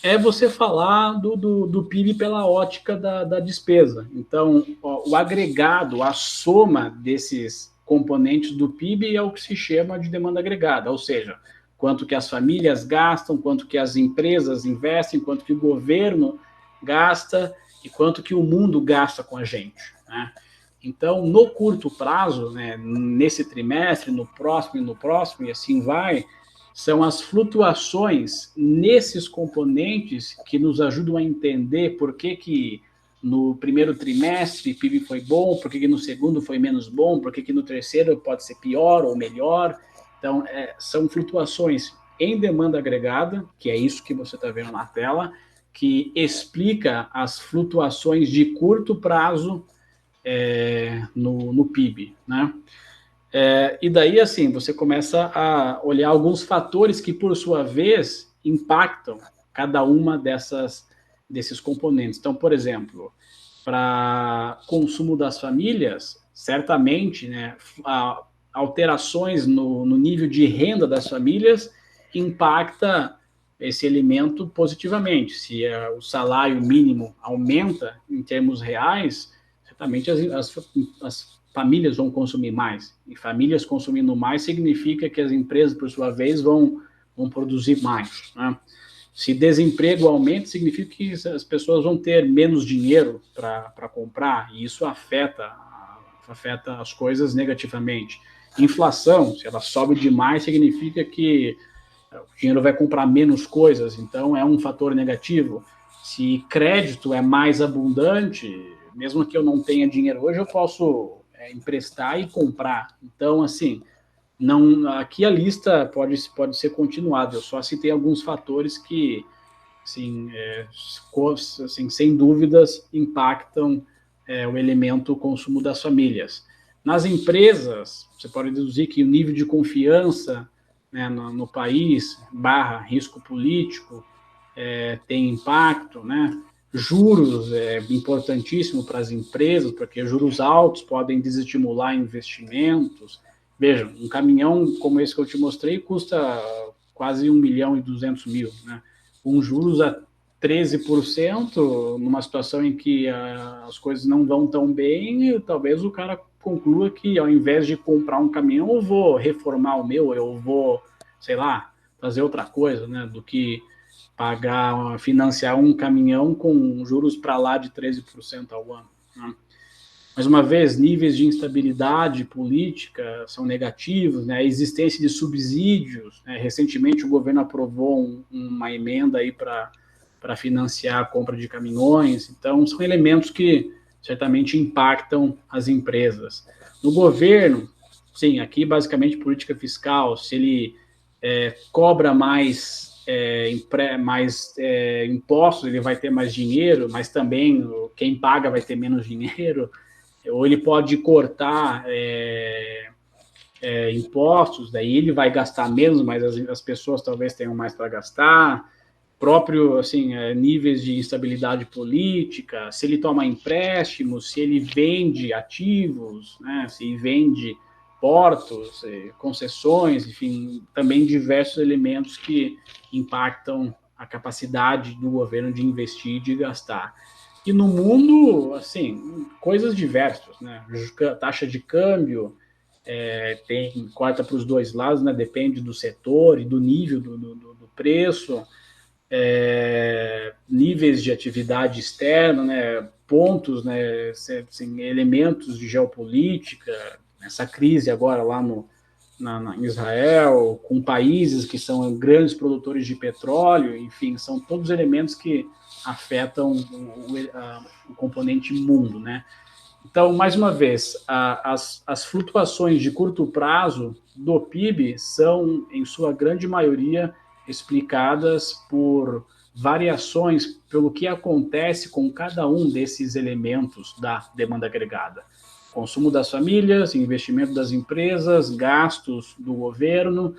É você falar do PIB pela ótica da despesa. Então, o agregado, a soma desses componentes do PIB é o que se chama de demanda agregada, ou seja, quanto que as famílias gastam, quanto que as empresas investem, quanto que o governo gasta e quanto que o mundo gasta com a gente, né? Então, no curto prazo, né, nesse trimestre, no próximo e assim vai, são as flutuações nesses componentes que nos ajudam a entender por que no primeiro trimestre o PIB foi bom, por que no segundo foi menos bom, por que no terceiro pode ser pior ou melhor. Então, são flutuações em demanda agregada, que é isso que você está vendo na tela, que explica as flutuações de curto prazo no PIB, né? E daí, assim, você começa a olhar alguns fatores que, por sua vez, impactam cada uma desses componentes. Então, por exemplo, para consumo das famílias, certamente, né, alterações no nível de renda das famílias impacta esse elemento positivamente. Se o salário mínimo aumenta em termos reais, certamente as famílias vão consumir mais. E famílias consumindo mais significa que as empresas, por sua vez, vão produzir mais, né? Se desemprego aumenta, significa que as pessoas vão ter menos dinheiro para comprar, e isso afeta as coisas negativamente. Inflação, se ela sobe demais, significa que o dinheiro vai comprar menos coisas, então é um fator negativo. Se crédito é mais abundante, mesmo que eu não tenha dinheiro hoje, eu posso emprestar e comprar. Então, assim, aqui a lista pode ser continuada. Eu só citei alguns fatores que, assim, sem dúvidas, impactam o elemento consumo das famílias. Nas empresas, você pode deduzir que o nível de confiança, né, no país, risco político, tem impacto, né? Juros é importantíssimo para as empresas, porque juros altos podem desestimular investimentos. Vejam, um caminhão como esse que eu te mostrei custa quase 1.200.000, né? Com juros a 13%, numa situação em que as coisas não vão tão bem, talvez o cara conclua que, ao invés de comprar um caminhão, eu vou reformar o meu, eu vou, sei lá, fazer outra coisa, né, do que financiar um caminhão com juros para lá de 13% ao ano, né? Mais uma vez, níveis de instabilidade política são negativos, né? A existência de subsídios, né? Recentemente o governo aprovou uma emenda aí para financiar a compra de caminhões. Então, são elementos que certamente impactam as empresas. No governo, sim, aqui basicamente política fiscal, se ele cobra mais impostos, ele vai ter mais dinheiro, mas também quem paga vai ter menos dinheiro. Ou ele pode cortar impostos, daí ele vai gastar menos, mas as pessoas talvez tenham mais para gastar. próprio, assim, níveis de instabilidade política, se ele toma empréstimos, se ele vende ativos, né, se vende portos, concessões, enfim, também diversos elementos que impactam a capacidade do governo de investir e de gastar. E no mundo, assim, coisas diversas, né? Taxa de câmbio, corta para os dois lados, né? Depende do setor e do nível do preço, níveis de atividade externa, né? Pontos, né? Assim, elementos de geopolítica, essa crise agora lá em Israel, com países que são grandes produtores de petróleo, enfim, são todos elementos que afetam o componente mundo, né? Então, mais uma vez, as flutuações de curto prazo do PIB são, em sua grande maioria, explicadas por variações pelo que acontece com cada um desses elementos da demanda agregada. Consumo das famílias, investimento das empresas, gastos do governo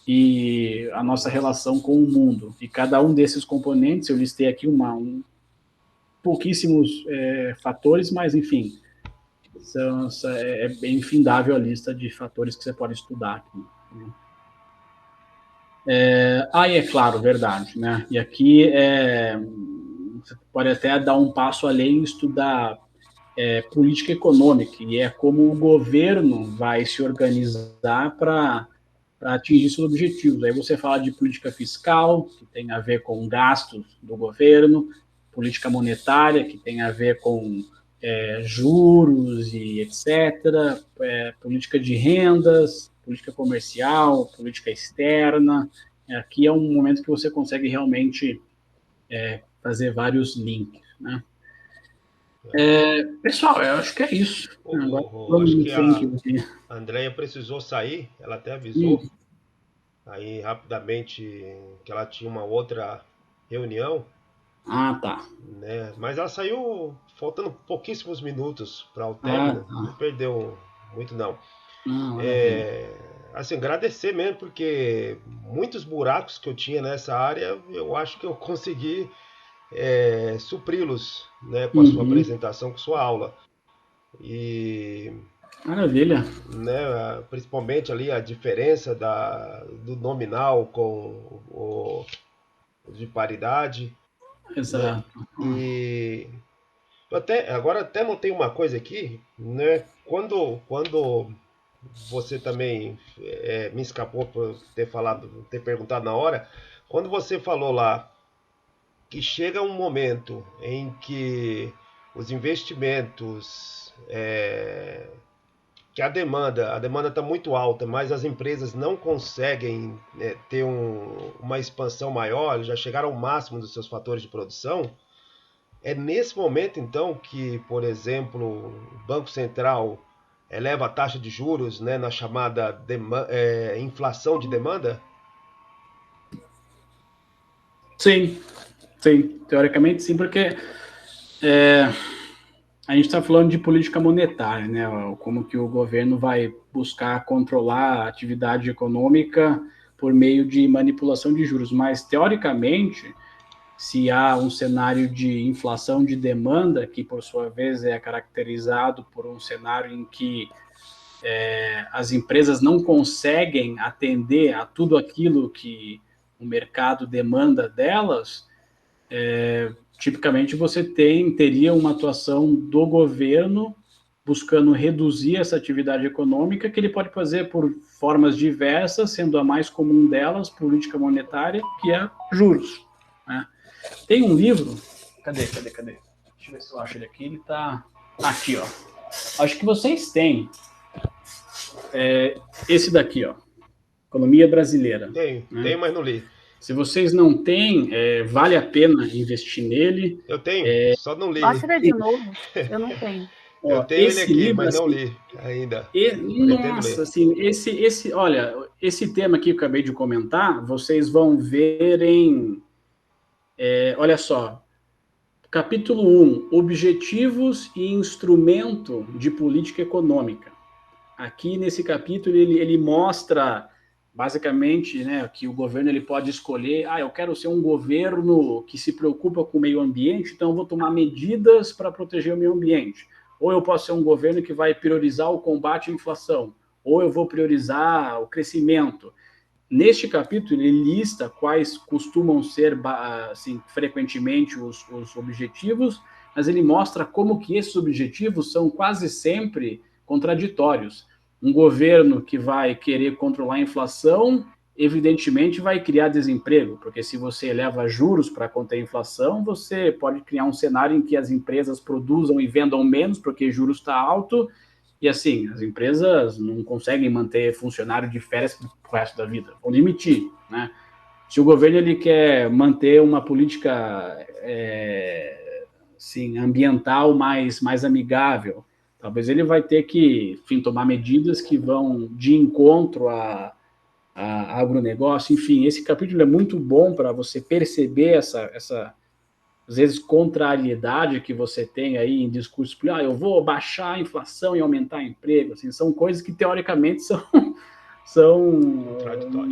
e a nossa relação com o mundo. E cada um desses componentes, eu listei aqui pouquíssimos fatores, mas, enfim, é bem infindável a lista de fatores que você pode estudar aqui. É claro, verdade, né? E aqui você pode até dar um passo além e estudar política econômica, e como o governo vai se organizar para atingir seus objetivos. Aí você fala de política fiscal, que tem a ver com gastos do governo, política monetária, que tem a ver com juros e etc., política de rendas, política comercial, política externa. Aqui é um momento que você consegue realmente fazer vários links, né? Pessoal, eu acho que é isso. Acho que a Andrea precisou sair, ela até avisou aí rapidamente que ela tinha uma outra reunião. Ah, tá. Né? Mas ela saiu faltando pouquíssimos minutos para o término, não perdeu muito não. Assim, agradecer mesmo, porque muitos buracos que eu tinha nessa área, eu acho que eu consegui supri-los, né, com a sua apresentação, com sua aula. E maravilha, né, principalmente ali a diferença do nominal com o de paridade. Exato. Né? E agora até notei uma coisa aqui, né? Quando você também me escapou por ter perguntado na hora, quando você falou lá que chega um momento em que os investimentos, que a demanda está muito alta, mas as empresas não conseguem ter uma expansão maior, já chegaram ao máximo dos seus fatores de produção. É nesse momento, então, que, por exemplo, o Banco Central eleva a taxa de juros, né, na chamada inflação de demanda? Sim, teoricamente sim, porque a gente está falando de política monetária, né? Como que o governo vai buscar controlar a atividade econômica por meio de manipulação de juros, mas teoricamente, se há um cenário de inflação de demanda, que por sua vez é caracterizado por um cenário em que as empresas não conseguem atender a tudo aquilo que o mercado demanda delas, tipicamente você teria uma atuação do governo buscando reduzir essa atividade econômica, que ele pode fazer por formas diversas, sendo a mais comum delas, política monetária, que é juros. Né? Tem um livro, cadê? Deixa eu ver se eu acho ele aqui, ele está aqui, ó. Acho que vocês têm esse daqui, ó, Economia Brasileira. Tenho, mas não li. Se vocês não têm, vale a pena investir nele. Eu tenho, só não li. Mostra de novo, eu não tenho. Eu tenho ele aqui, livro, mas não li ainda. Nossa, assim, olha, esse tema aqui que eu acabei de comentar, vocês vão ver olha só, capítulo 1, Objetivos e Instrumento de Política Econômica. Aqui nesse capítulo ele mostra basicamente, né, que o governo ele pode escolher, eu quero ser um governo que se preocupa com o meio ambiente, então eu vou tomar medidas para proteger o meio ambiente. Ou eu posso ser um governo que vai priorizar o combate à inflação, ou eu vou priorizar o crescimento. Neste capítulo, ele lista quais costumam ser, assim, frequentemente os objetivos, mas ele mostra como que esses objetivos são quase sempre contraditórios. Um governo que vai querer controlar a inflação, evidentemente vai criar desemprego, porque se você eleva juros para conter a inflação, você pode criar um cenário em que as empresas produzam e vendam menos, porque juros está alto, e assim, as empresas não conseguem manter funcionário de férias para o resto da vida, vão demitir, né? Se o governo ele quer manter uma política assim, ambiental mais amigável, talvez ele vai ter que, enfim, tomar medidas que vão de encontro a agronegócio. Enfim, esse capítulo é muito bom para você perceber essa às vezes, contrariedade que você tem aí em discurso, eu vou baixar a inflação e aumentar emprego, assim, são coisas que, teoricamente,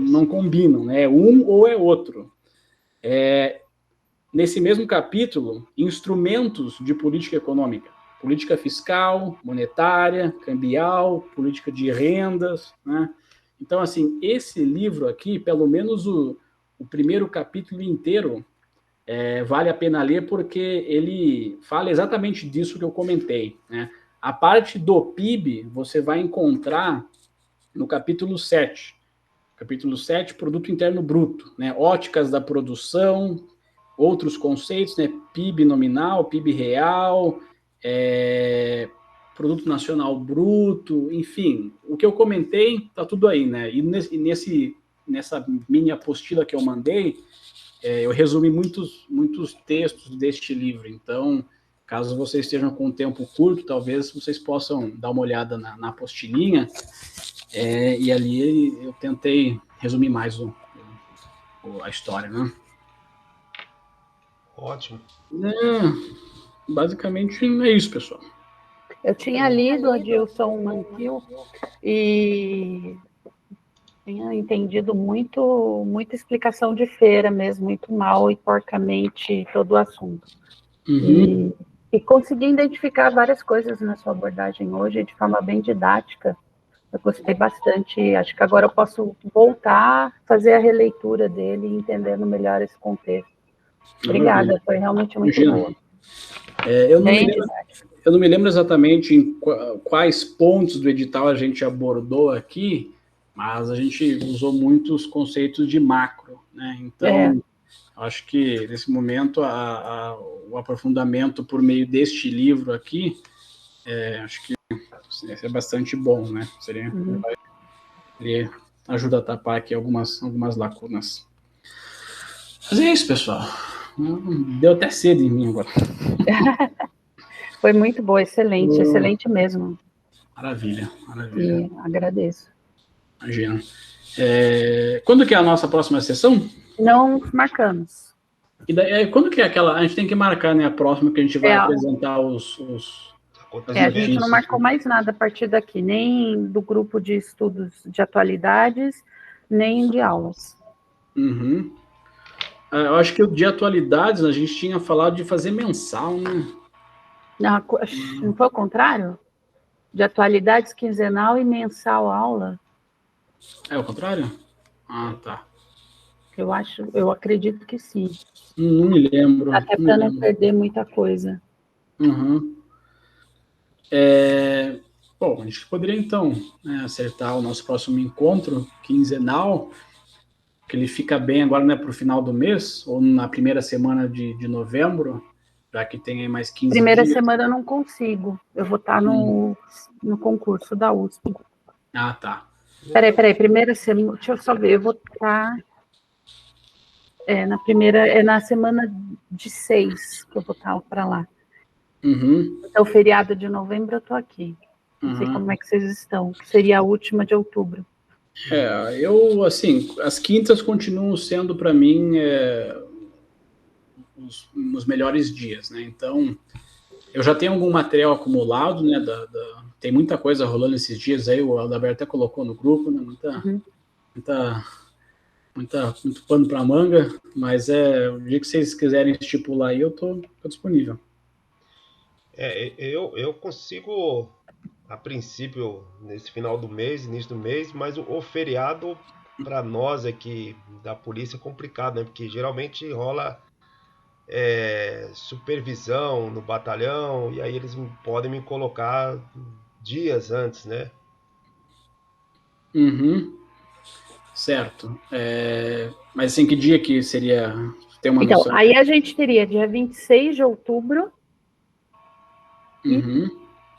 não combinam, né? Um ou é outro. Nesse mesmo capítulo, instrumentos de política econômica, política fiscal, monetária, cambial, política de rendas, né? Então, assim, esse livro aqui, pelo menos o primeiro capítulo inteiro, vale a pena ler porque ele fala exatamente disso que eu comentei, né? A parte do PIB você vai encontrar no capítulo 7. Capítulo 7, Produto Interno Bruto, né? Óticas da produção, outros conceitos, né? PIB nominal, PIB real, Produto Nacional Bruto, enfim, o que eu comentei tá tudo aí, né? E nessa mini apostila que eu mandei, eu resumi muitos textos deste livro, então, caso vocês estejam com um tempo curto, talvez vocês possam dar uma olhada na apostilinha, e ali eu tentei resumir mais a história, né? Ótimo. Basicamente é isso, pessoal. Eu tinha lido Adilson Manquil e tinha entendido muita explicação de feira mesmo, muito mal e porcamente todo o assunto. Uhum. E consegui identificar várias coisas na sua abordagem hoje de forma bem didática. Eu gostei bastante, acho que agora eu posso voltar, fazer a releitura dele, entendendo melhor esse contexto. Obrigada, foi realmente muito boa. Eu não me lembro exatamente em quais pontos do edital a gente abordou aqui, mas a gente usou muitos conceitos de macro, né? Então, acho que nesse momento o aprofundamento por meio deste livro aqui, acho que é bastante bom, né? Seria ajuda a tapar aqui algumas lacunas. Mas é isso, pessoal. Deu até sede em mim agora. Foi muito boa, excelente, excelente mesmo. Maravilha. E agradeço. Imagina. Quando que é a nossa próxima sessão? Não marcamos. E daí, quando que é aquela? A gente tem que marcar, né? A próxima que a gente vai apresentar as a gente não marcou mais nada a partir daqui, nem do grupo de estudos de atualidades, nem de aulas. Uhum. Eu acho que o de atualidades a gente tinha falado de fazer mensal, né? Não foi o contrário? De atualidades quinzenal e mensal aula? É o contrário? Ah, tá. Eu acredito que sim. Não me lembro. Até para não perder muita coisa. Uhum. Bom, a gente poderia então, né, acertar o nosso próximo encontro quinzenal, que ele fica bem agora, né, para o final do mês, ou na primeira semana de novembro, já que tem aí mais 15 Primeira dias. semana eu não consigo. Eu vou estar no concurso da USP. Ah, tá. Peraí. Primeira semana... Deixa eu só ver. Eu vou estar... na semana de 6 que eu vou estar para lá. Uhum. Então, o feriado de novembro eu estou aqui. Não sei como é que vocês estão. Que seria a última de outubro. Eu, assim, as quintas continuam sendo, para mim, os melhores dias, né? Então, eu já tenho algum material acumulado, né? Tem muita coisa rolando esses dias aí, o Aldaberto até colocou no grupo, né? muito pano para manga, mas o dia que vocês quiserem estipular aí, eu tô disponível. Eu consigo, a princípio, nesse final do mês, início do mês, mas o feriado para nós aqui da polícia é complicado, né? Porque geralmente rola supervisão no batalhão, e aí eles podem me colocar dias antes, né? Uhum. Certo. Mas assim, que dia que seria? Tem uma noção? Aí a gente teria dia 26 de outubro Uhum.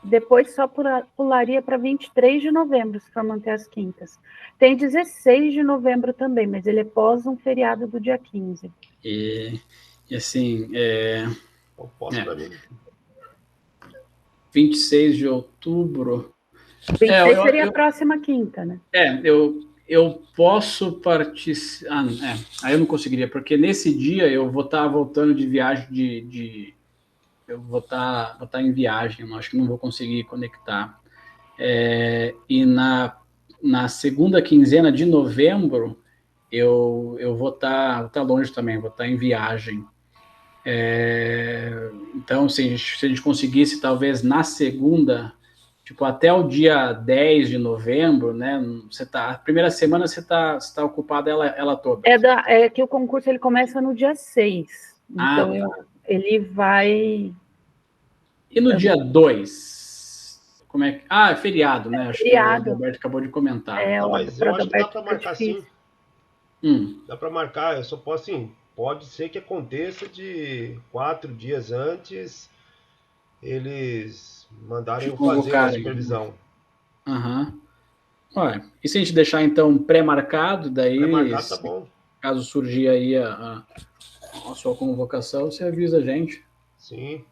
e depois só pularia para 23 de novembro, para manter as quintas. Tem 16 de novembro também, mas ele é pós um feriado do dia 15. E assim, Eu posso para mim. 26 de outubro. 26 seria a próxima quinta, né? Eu posso participar. Aí eu não conseguiria, porque nesse dia eu vou estar voltando de viagem eu vou estar em viagem, eu acho que não vou conseguir conectar. E na segunda quinzena de novembro eu vou estar longe também, vou estar em viagem. Então, se a gente conseguisse, talvez na segunda, tipo, até o dia 10 de novembro, né? A primeira semana você tá ocupada ela toda. É que o concurso ele começa no dia 6. Então, ele vai. E no dia 2? Como é que. É feriado, né? Acho que o Roberto acabou de comentar. Mas eu acho que dá para marcar sim. Dá para marcar, eu só posso assim. Pode ser que aconteça de 4 dias antes eles mandarem eu fazer a supervisão. E se a gente deixar então pré-marcado, daí pré-marcado tá bom. Caso surgir aí a sua convocação, você avisa a gente. Sim.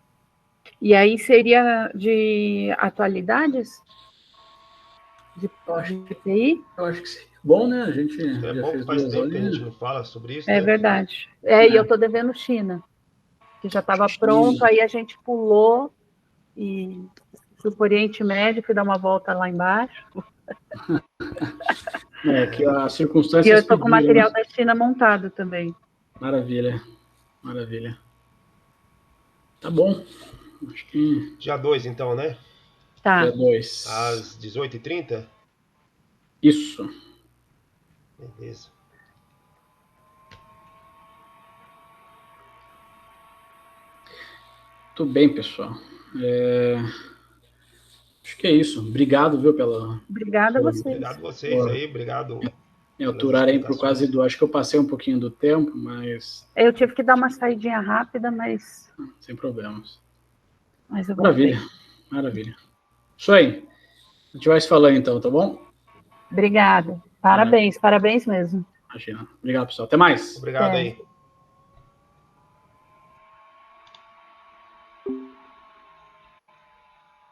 E aí seria de atualidades? De TI? Eu acho que seria bom, né? A gente já bom, fez faz tempo que a gente não fala sobre isso. É, né? Verdade. E eu tô devendo China, que já estava pronto, aí a gente pulou e fui para o Oriente Médio, fui dar uma volta lá embaixo. Que as circunstâncias. E eu estou com o material da China montado também. Maravilha, maravilha. Tá bom. Acho que... Dia 2, então, né? Tá. Dia 2. Às 18h30? Isso. Beleza. Tudo bem, pessoal. Acho que é isso. Obrigado, viu, Obrigada a vocês. Obrigado a vocês aí, obrigado. Me aturarem por quase do... Acho que eu passei um pouquinho do tempo, mas... Eu tive que dar uma saidinha rápida, mas... Sem problemas. Mas eu maravilha, maravilha. Isso aí. A gente vai se falando então, tá bom? Obrigada. Parabéns, parabéns mesmo. Imagina. Obrigado, pessoal. Até mais. Obrigado aí.